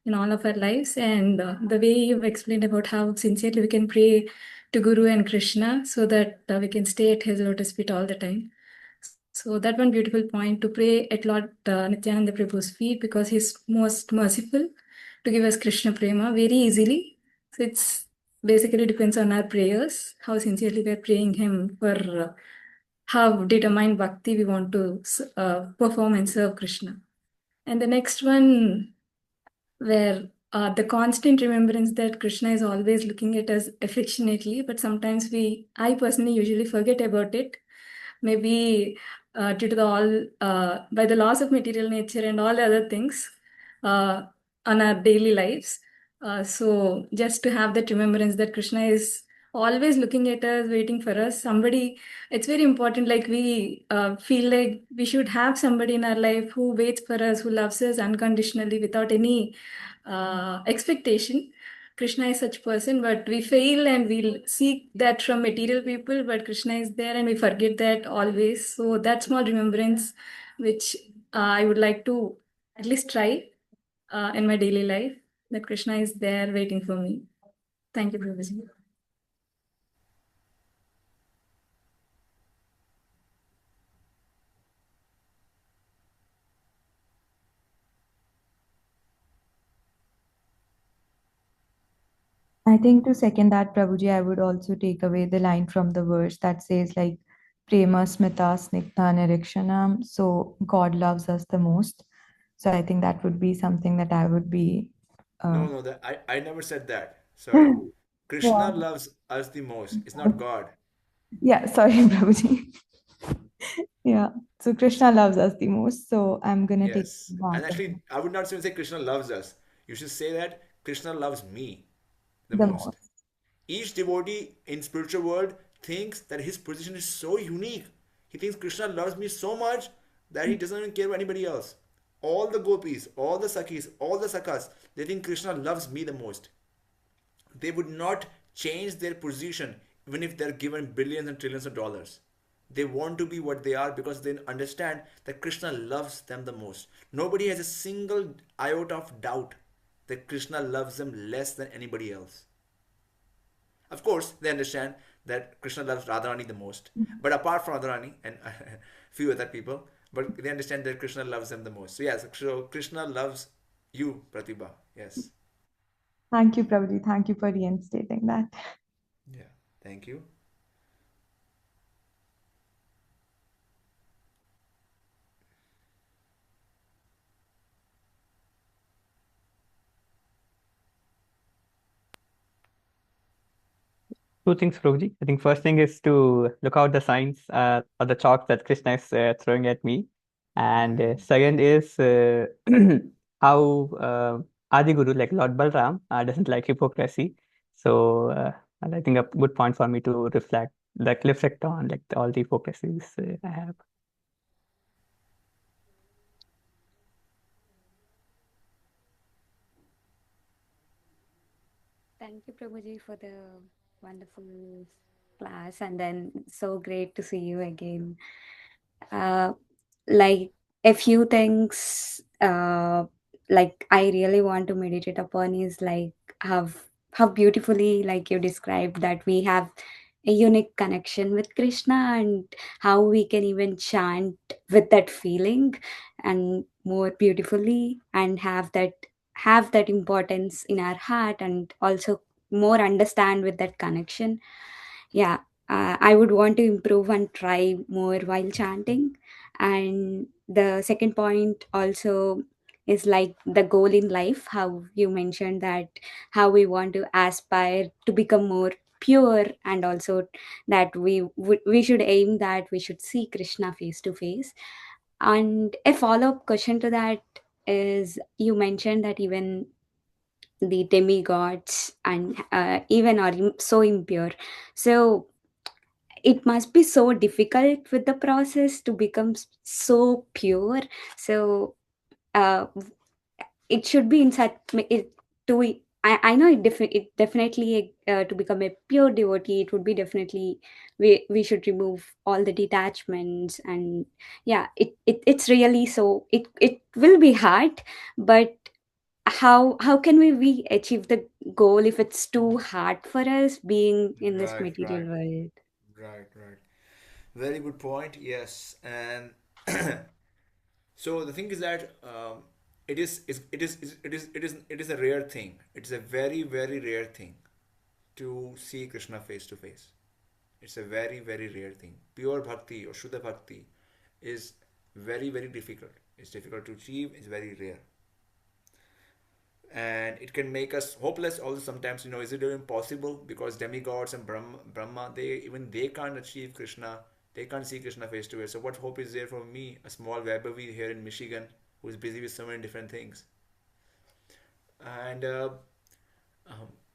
in all of our lives, and the way you've explained about how sincerely we can pray to Guru and Krishna so that we can stay at his lotus feet all the time. So that one beautiful point to pray at Lord Nityananda Prabhu's feet because he's most merciful to give us Krishna prema very easily. So it's basically depends on our prayers, how sincerely we are praying him for how determined bhakti we want to perform and serve Krishna. And the next one, where the constant remembrance that Krishna is always looking at us affectionately, but sometimes I personally usually forget about it. Maybe due to by the laws of material nature and all the other things uh, on our daily lives. So just to have that remembrance that Krishna is always looking at us, waiting for us. It's very important. Like we feel like we should have somebody in our life who waits for us, who loves us unconditionally without any expectation. Krishna is such person, but we fail and we'll seek that from material people, but Krishna is there and we forget that always. So that small remembrance, which I would like to at least try in my daily life, that Krishna is there waiting for me. Thank you, Prabhuji. I think to second that, Prabhuji, I would also take away the line from the verse that says like Prema Smita Snigdha Nirikshanam. So God loves us the most. So I think that would be something that I would be No, I never said that. Sorry. Krishna yeah. loves us the most. It's not God. Yeah, sorry, Prabhuji. Yeah. So Krishna loves us the most. So I'm gonna take Yes. that And actually, I would not say Krishna loves us. You should say that Krishna loves me the the most. most. Each devotee in spiritual world thinks that his position is so unique. He thinks Krishna loves me so much that he doesn't even care about anybody else. All the gopis, all the sakhis, all the sakhas, they think Krishna loves me the most. They would not change their position even if they're given billions and trillions of dollars. They want to be what they are because they understand that Krishna loves them the most. Nobody has a single iota of doubt that Krishna loves them less than anybody else. Of course, they understand that Krishna loves Radharani the most, but apart from Radharani and few other people, but they understand that Krishna loves them the most. So yes, so Krishna loves you, Pratibha. Yes. Thank you, Prabhuji. Thank you for reinstating that. Yeah. Thank you. Two things, Prabhuji. I think first thing is to look out the signs or the chalk that Krishna is throwing at me. And second is how Adi Guru, like Lord Balram, doesn't like hypocrisy. So and I think a good point for me to reflect on like all the hypocrisies I have. Thank you, Prabhuji, for the wonderful class, and then so great to see you again. Like a few things, like I really want to meditate upon is like how how beautifully, like you described, that we have a unique connection with Krishna, and how we can even chant with that feeling and more beautifully, and have that importance in our heart, and also more understand with that connection. Yeah, I would want to improve and try more while chanting. And the second point also is like the goal in life, how you mentioned that how we want to aspire to become more pure, and also that we should aim that we should see Krishna face to face. And a follow-up question to that is, you mentioned that even the demigods and even are so impure. So it must be so difficult with the process to become so pure. So uh, it should be in such it to I know it definitely to become a pure devotee, it would be definitely we should remove all the detachments, and yeah, it's really so it will be hard, but how can we achieve the goal if it's too hard for us being in this Right, material right, world? right. Very good point. Yes, and so the thing is that it is a rare thing. It's a very rare thing to see Krishna face to face. It's a very rare thing. Pure bhakti or Shuddha bhakti is very difficult. It's difficult to achieve. It's very rare, and it can make us hopeless. Also, sometimes, is it even possible? Because demigods and Brahma, they can't achieve Krishna. They can't see Krishna face to face. So what hope is there for me, a small Vaibhavi here in Michigan, who is busy with so many different things? And um,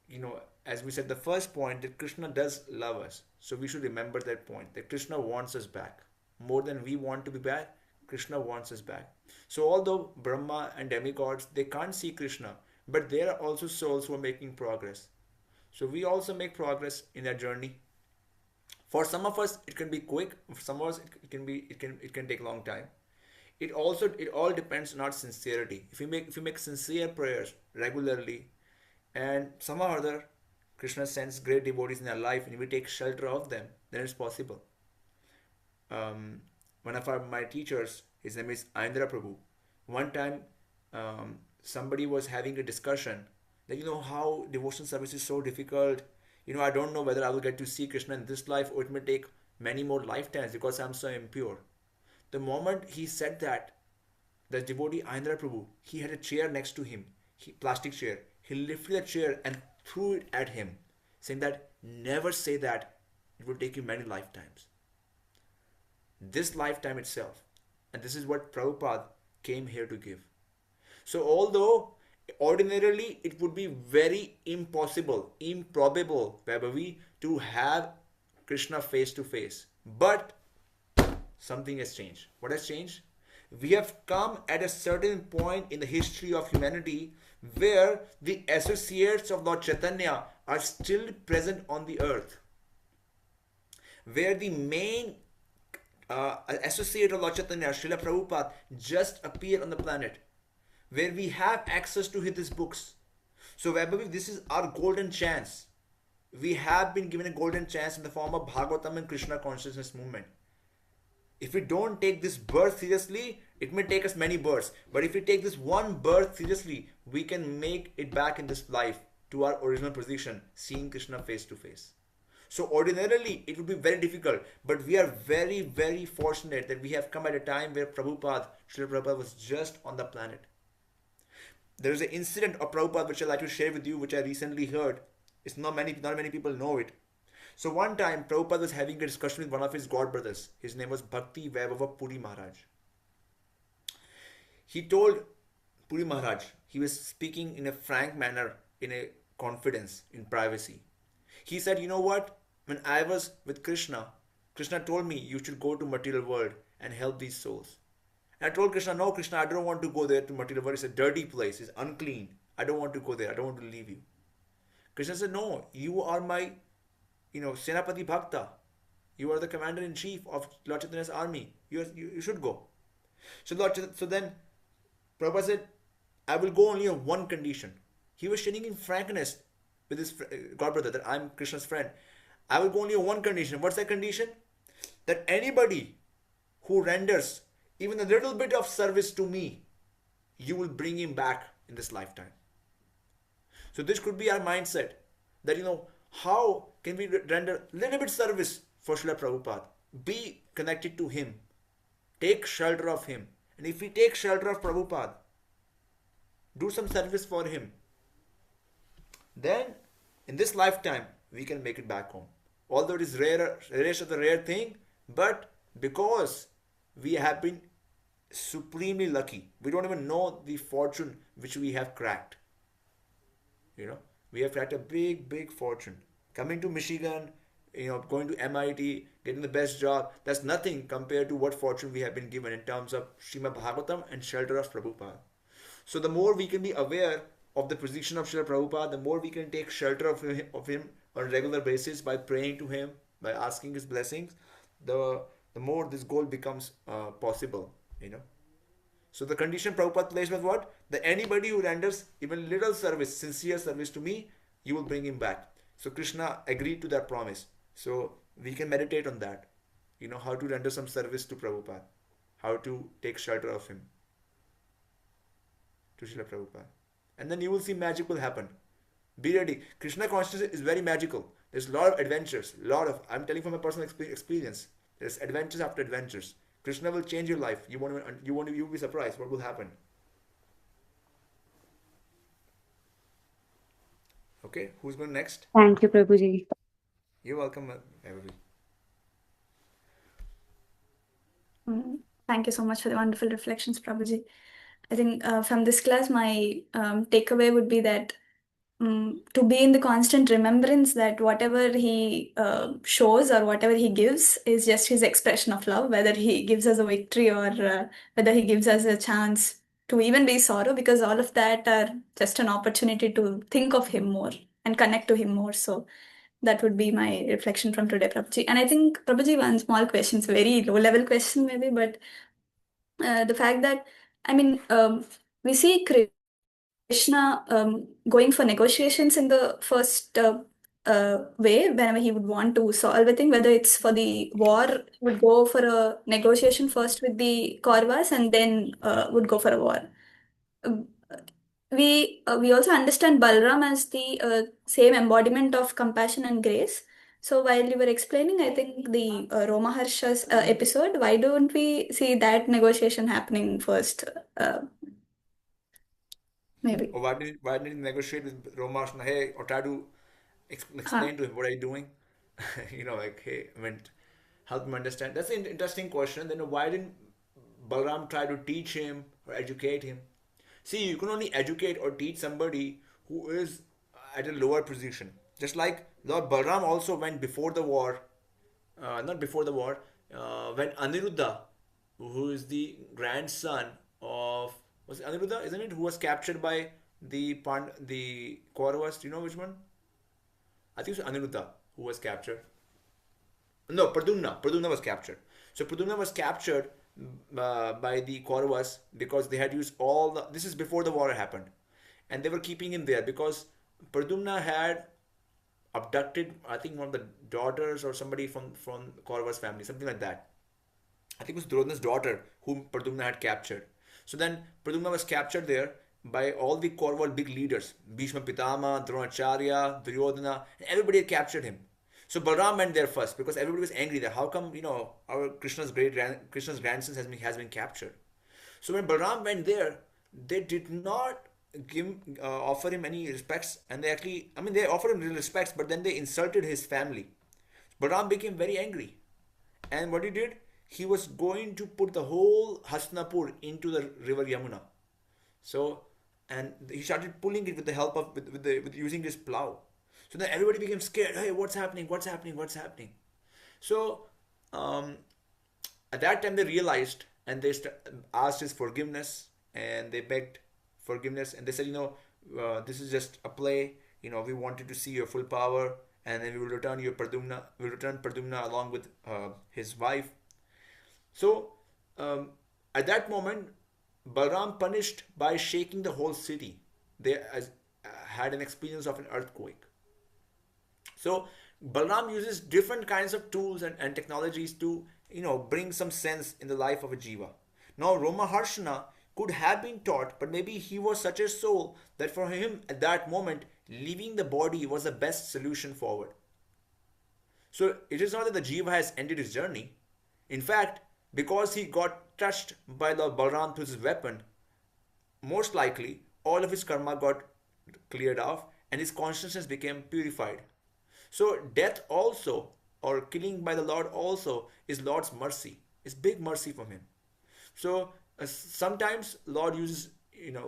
you know, as we said, the first point, that Krishna does love us. So we should remember that point, that Krishna wants us back. More than we want to be back, Krishna wants us back. So although Brahma and demigods, they can't see Krishna, but there are also souls who are making progress. So we also make progress in that journey. For some of us, it can be quick. For some of us, it can take a long time. It all depends on our sincerity. If you make sincere prayers regularly, and somehow or other Krishna sends great devotees in our life, and we take shelter of them, then it's possible. One of my teachers, his name is Indra Prabhu. One time, somebody was having a discussion that, how devotion service is so difficult. I don't know whether I will get to see Krishna in this life, or it may take many more lifetimes because I'm so impure. The moment he said that, the devotee Indra Prabhu, he had a chair next to him, plastic chair. He lifted the chair and threw it at him, saying that never say that, it will take you many lifetimes. This lifetime itself. And this is what Prabhupada came here to give. So although ordinarily it would be very impossible, improbable, Vaibhavi, to have Krishna face to face. But something has changed. What has changed? We have come at a certain point in the history of humanity where the associates of Lord Chaitanya are still present on the earth. Where the main associate of Lord Chaitanya, Srila Prabhupada, just appeared on the planet. Where we have access to his books. So Vaibhavi, this is our golden chance. We have been given a golden chance in the form of Bhagavatam and Krishna consciousness movement. If we don't take this birth seriously, it may take us many births. But if we take this one birth seriously, we can make it back in this life to our original position, seeing Krishna face to face. So ordinarily, it would be very difficult. But we are very fortunate that we have come at a time where Srila Prabhupada was just on the planet. There is an incident of Prabhupada which I'd like to share with you, which I recently heard. Not many people know it. So one time, Prabhupada was having a discussion with one of his god brothers. His name was Bhakti Vaibhava Puri Maharaj. He told Puri Maharaj, he was speaking in a frank manner, in a confidence, in privacy. He said, you know what? When I was with Krishna, Krishna told me you should go to material world and help these souls. And I told Krishna, no Krishna, I don't want to go there to material world. It's a dirty place. It's unclean. I don't want to go there. I don't want to leave you. Krishna said, no, you are my, Senapati Bhakta. You are the commander-in-chief of Lord Chaitanya's army. You should go. So then Prabhupada said, I will go only on one condition. He was sharing in frankness with his god brother that I'm Krishna's friend. I will go only on one condition. What's that condition? That anybody who renders even a little bit of service to me, you will bring him back in this lifetime. So this could be our mindset that, how can we render little bit service for Srila Prabhupada? Be connected to him. Take shelter of him. And if we take shelter of Prabhupada, do some service for him, then in this lifetime, we can make it back home. Although it is rarest of the rare thing, but because we have been supremely lucky, we don't even know the fortune which we have cracked. We have cracked a big fortune. Coming to Michigan, going to MIT, getting the best job, that's nothing compared to what fortune we have been given in terms of Srimad Bhagavatam and shelter of Prabhupada. So the more we can be aware of the position of Srila Prabhupada, the more we can take shelter of him on a regular basis by praying to him, by asking his blessings, the more this goal becomes possible, you know. So the condition Prabhupada placed was what? That anybody who renders even little service, sincere service to me, you will bring him back. So Krishna agreed to that promise. So we can meditate on that. You know, how to render some service to Prabhupada, how to take shelter of him, to Srila Prabhupada. And then you will see magic will happen. Be ready. Krishna consciousness is very magical. There's a lot of adventures, I'm telling from my personal experience. There's adventures after adventures. Krishna will change your life. You will be surprised what will happen. Okay, who's going next? Thank you, Prabhuji. You're welcome, everybody. Thank you so much for the wonderful reflections, Prabhuji. I think from this class, my takeaway would be that to be in the constant remembrance that whatever he shows or whatever he gives is just his expression of love, whether he gives us a victory or whether he gives us a chance to even be sorrow, because all of that are just an opportunity to think of him more and connect to him more. So that would be my reflection from today, Prabhuji. And I think, Prabhuji, one small question, it's a very low level question maybe, but the fact that, I mean, we see Krishna going for negotiations in the first way, whenever he would want to solve a thing, whether it's for the war, would go for a negotiation first with the Kauravas and then would go for a war. Um, we also understand Balram as the same embodiment of compassion and grace. So while you were explaining, I think the Romaharsha's episode, why don't we see that negotiation happening first? Maybe. Or why didn't you negotiate with Romaharshana? Hey, or try to explain to him, what are you doing? You know, like, hey, I mean, help him understand. That's an interesting question. Then why didn't Balram try to teach him or educate him? See, you can only educate or teach somebody who is at a lower position. Just like Lord Balram also went before the war, not before the war, when Aniruddha, who is the grandson of, was it Aniruddha, isn't it? Who was captured by the Kauravas. Do you know which one? I think it was Aniruddha who was captured. No, Pradyumna. Pradyumna was captured. So Pradyumna was captured by the Kauravas because they had used all the. This is before the war happened, and they were keeping him there because Pradyumna had abducted, I think, one of the daughters or somebody from Kaurava's family, something like that. I think it was Duryodhana's daughter whom Pradyumna had captured. So then Pradyumna was captured there by all the Kaurava big leaders, Bhishma Pitama, Dronacharya, Duryodhana, and everybody had captured him. So Balram went there first because everybody was angry that how come, our Krishna's grandson has been captured. So when Balram went there, they did not offer him any respects, and they offered him real respects, but then they insulted his family. Balram became very angry, and what he did, he was going to put the whole Hastinapur into the river Yamuna. So, and he started pulling it with the help of with using his plow. So then everybody became scared. Hey, what's happening? What's happening? What's happening? So at that time they realized, and they asked his forgiveness, and they begged forgiveness, and they said, this is just a play. We wanted to see your full power, and then we will return Pradyumna along with his wife. So at that moment, Balram punished by shaking the whole city. They had an experience of an earthquake. So Balram uses different kinds of tools and technologies to bring some sense in the life of a jiva. Now Romaharshana could have been taught, but maybe he was such a soul that for him at that moment leaving the body was the best solution forward. So it is not that the jiva has ended his journey. In fact, because he got touched by the Balram through his weapon, most likely all of his karma got cleared off and his consciousness became purified. So death also, or killing by the Lord also, is Lord's mercy. It's big mercy from him. So sometimes Lord uses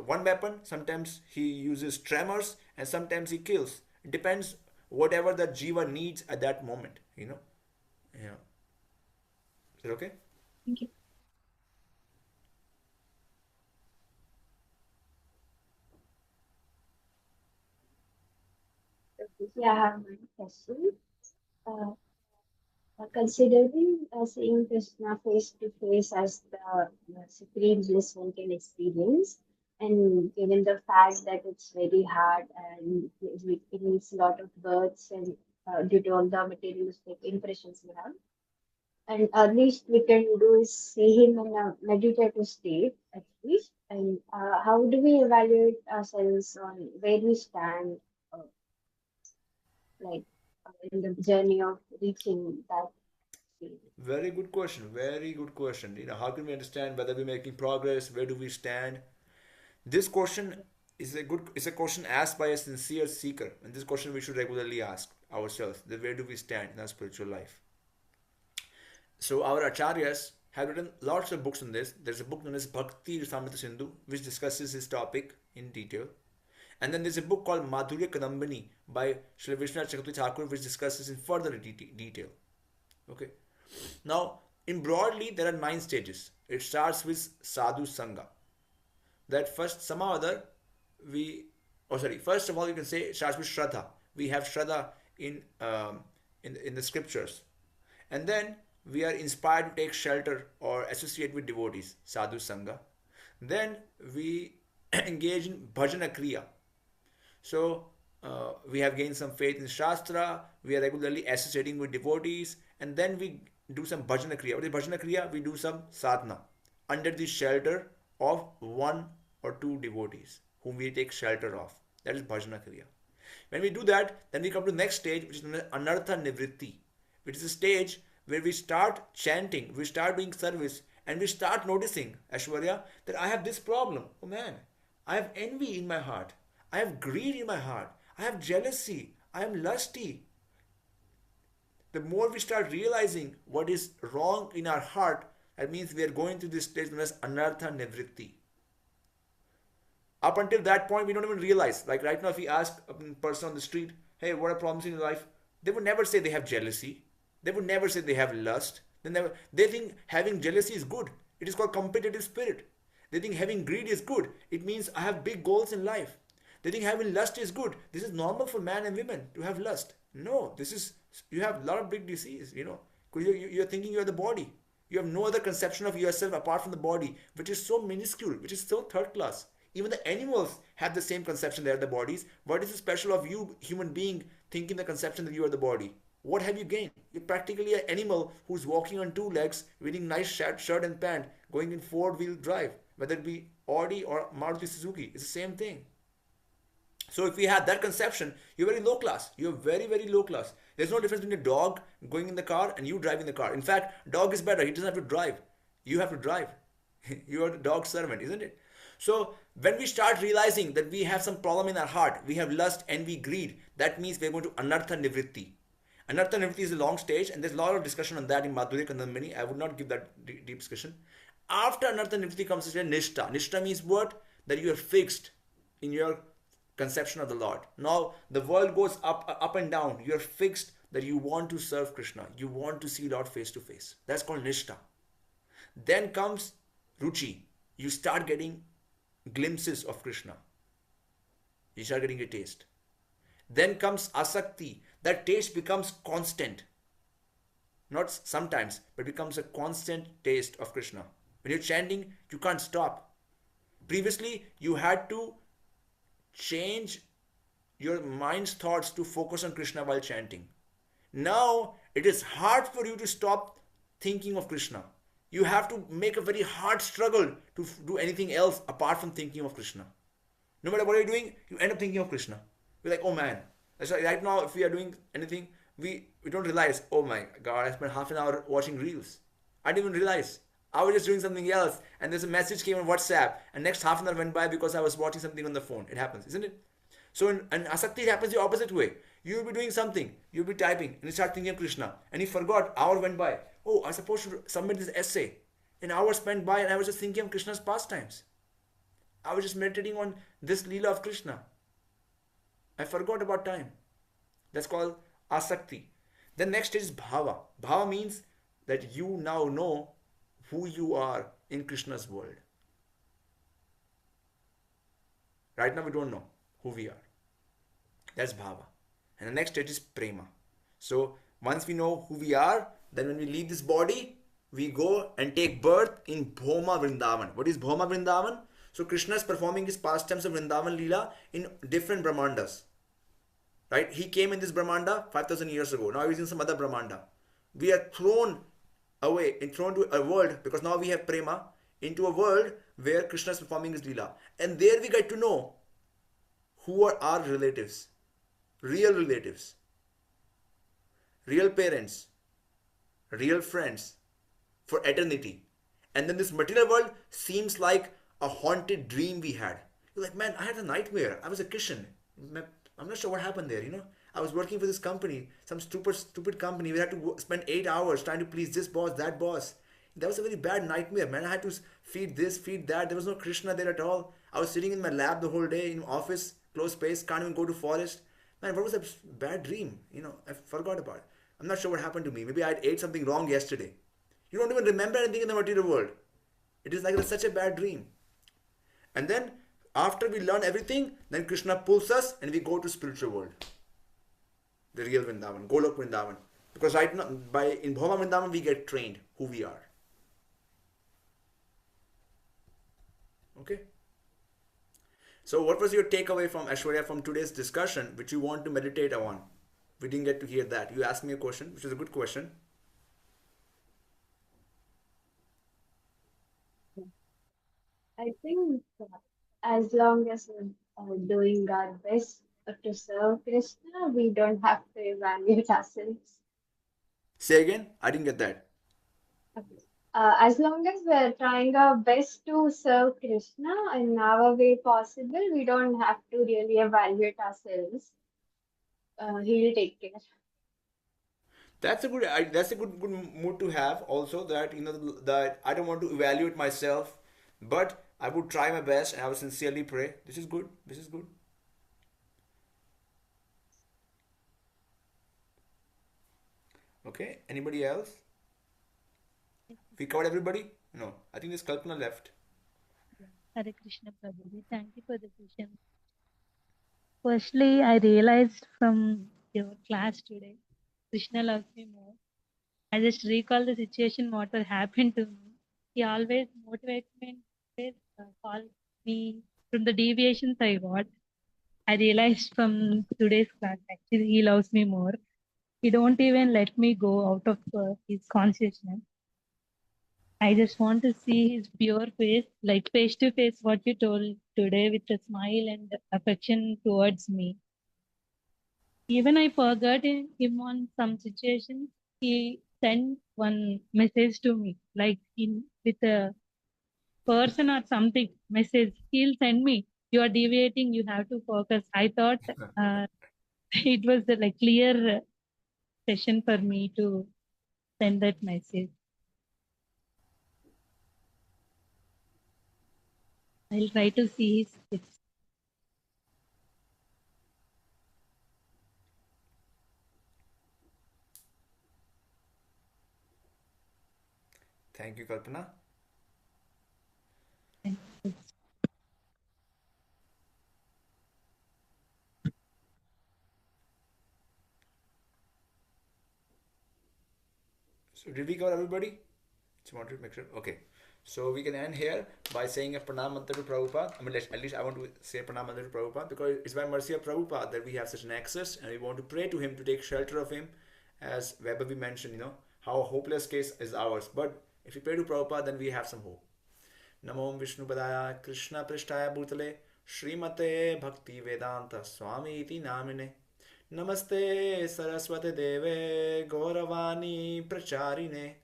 one weapon, sometimes he uses tremors, and sometimes he kills. It depends whatever the jiva needs at that moment. Yeah. Is that okay? Thank you. Yeah, I have one question. Uh, Considering seeing Krishna face to face as the supreme bliss one can experience, and given the fact that it's very hard and it needs a lot of births and due to all the materialistic impressions we have, and at least we can do is see him in a meditative state at least. And how do we evaluate ourselves on where we stand, uh, like in the journey of reaching that state? Very good question. Very good question. How can we understand whether we're making progress? Where do we stand? This question is a question asked by a sincere seeker, and this question we should regularly ask ourselves: that where do we stand in our spiritual life? So our acharyas have written lots of books on this. There's a book known as Bhakti Rasamrita Sindhu, which discusses this topic in detail. And then there's a book called Madhurya Kadambini by Sri Vishwanath Chakravarti Thakur, which discusses in further detail. Okay. Now, in broadly, there are 9 stages. It starts with sadhu sangha. That first, somehow or other, first of all, you can say it starts with shraddha. We have shraddha in the scriptures. And then we are inspired to take shelter or associate with devotees, sadhu sangha. Then we engage in bhajana kriya. So we have gained some faith in Shastra, we are regularly associating with devotees, and then we do some bhajana kriya. What is bhajana kriya? We do some sadhana under the shelter of 1 or 2 devotees whom we take shelter of. That is bhajana kriya. When we do that, then we come to the next stage, which is known as anartha nivritti, which is a stage where we start chanting, we start doing service, and we start noticing, Ashwarya, that I have this problem. Oh man, I have envy in my heart. I have greed in my heart. I have jealousy. I am lusty. The more we start realizing what is wrong in our heart, that means we are going through this stage known as anartha nivritti. Up until that point, we don't even realize. Like right now, if we ask a person on the street, hey, what are problems in your life? They would never say they have jealousy. They would never say they have lust. They think having jealousy is good. It is called competitive spirit. They think having greed is good. It means I have big goals in life. They think having lust is good. This is normal for man and women to have lust. No, you have a lot of big disease, because you're thinking you're the body. You have no other conception of yourself apart from the body, which is so minuscule, which is so third class. Even the animals have the same conception they are the bodies. What is the special of you, human being, thinking the conception that you are the body? What have you gained? You're practically an animal who's walking on 2 legs, wearing nice shirt and pant, going in 4-wheel drive, whether it be Audi or Maruti Suzuki. It's the same thing. So if we have that conception, you're very low class. You're very, very low class. There's no difference between a dog going in the car and you driving the car. In fact, dog is better. He doesn't have to drive. You have to drive. You are the dog servant, isn't it? So when we start realizing that we have some problem in our heart, we have lust, envy, greed, that means we're going to anartha nivritti. Anartha nivritti is a long stage, and there's a lot of discussion on that in Madhurya Kadambini. I would not give that deep discussion. After anartha nivritti comes nishtha. Nishtha means what? That you are fixed in your conception of the Lord. Now the world goes up and down. You are fixed that you want to serve Krishna. You want to see Lord face to face. That's called nishtha. Then comes ruchi. You start getting glimpses of Krishna. You start getting a taste. Then comes asakti. That taste becomes constant. Not sometimes, but becomes a constant taste of Krishna. When you're chanting, you can't stop. Previously, you had to change your mind's thoughts to focus on Krishna while chanting. Now, it is hard for you to stop thinking of Krishna. You have to make a very hard struggle to do anything else apart from thinking of Krishna. No matter what you're doing, you end up thinking of Krishna. You're like, oh man. That's why right now, if we are doing anything, we don't realize, oh my God, I spent half an hour watching reels. I didn't even realize. I was just doing something else, and there's a message came on WhatsApp, and next half an hour went by because I was watching something on the phone. It happens, isn't it? So in asakti, it happens the opposite way. You will be doing something, you'll be typing, and you start thinking of Krishna, and you forgot, hour went by. Oh, I was supposed to submit this essay. An hour spent by, and I was just thinking of Krishna's pastimes. I was just meditating on this Leela of Krishna. I forgot about time. That's called asakti. The next is bhava. Bhava means that you now know who you are in Krishna's world. Right now we don't know who we are. That's bhava. And the next stage is prema. So once we know who we are, then when we leave this body, we go and take birth in Bhoma Vrindavan. What is Bhoma Vrindavan? So Krishna is performing his pastimes of Vrindavan Leela in different Brahmandas. Right? He came in this Brahmanda 5,000 years ago. Now he's in some other Brahmanda. We are thrown away and thrown to a world, because now we have prema, into a world where Krishna is performing his Leela. And there we get to know who are our relatives, real parents, real friends for eternity. And then this material world seems like a haunted dream we had. You're like, man, I had a nightmare. I was a Christian. I'm not sure what happened there, I was working for this company, some stupid company. We had to spend 8 hours trying to please this boss, that boss. That was a very bad nightmare, man. I had to feed this, feed that. There was no Krishna there at all. I was sitting in my lab the whole day, in office, close space, can't even go to forest. Man, what was that bad dream? I forgot about it. I'm not sure what happened to me. Maybe I ate something wrong yesterday. You don't even remember anything in the material world. It is like such a bad dream. And then, after we learn everything, then Krishna pulls us and we go to spiritual world. The real Vrindavan, Golok Vrindavan. Because right now, in Bhoma Vrindavan, we get trained who we are. Okay? So what was your takeaway from Aishwarya from today's discussion, which you want to meditate on? We didn't get to hear that. You asked me a question, which is a good question. I think as long as we're doing our best to serve Krishna, we don't have to evaluate ourselves. Say again? I didn't get that. Okay. As long as we're trying our best to serve Krishna in our way possible, we don't have to really evaluate ourselves. He'll take care. That's a good mood to have. Also, that that I don't want to evaluate myself, but I would try my best and I would sincerely pray. This is good. This is good. Okay. Anybody else? We covered everybody? No. I think this Kalpana left. Hare Krishna Prabhuji. Thank you for the question. Firstly, I realized from your class today, Krishna loves me more. I just recall the situation, what had happened to me. He always motivates me, always call me from the deviations I got. I realized from today's class, actually, he loves me more. He don't even let me go out of his consciousness. I just want to see his pure face, like face to face, what you told today, with a smile and affection towards me. Even I forgot him on some situations. He sent one message to me, like with a person or something message. He'll send me, "You are deviating. You have to focus." I thought it was the clear session for me to send that message. I'll try to see his face. Thank you, Kalpana. Thank you. So did we cover everybody? Just want to make sure. Okay. So we can end here by saying a pranam mantra to Prabhupada. I mean, at least I want to say pranam mantra to Prabhupada, because it's by mercy of Prabhupada that we have such an access, and we want to pray to him to take shelter of him. As Vaibhavi mentioned, how a hopeless case is ours. But if we pray to Prabhupada, then we have some hope. Namo Vishnu Padaya Krishna Prishtaya Bhutale Srimate Bhakti Vedanta Swami Iti Namine Namaste Saraswate Deve Gauravani Pracharine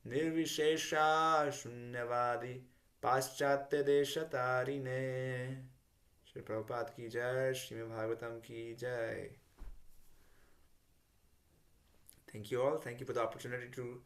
Nirvishesha Shunyavadi Paschatya Deshatarine. Shri Prabhupada ki jai, Srimad Bhagavatam ki jai. Thank you all. Thank you for the opportunity to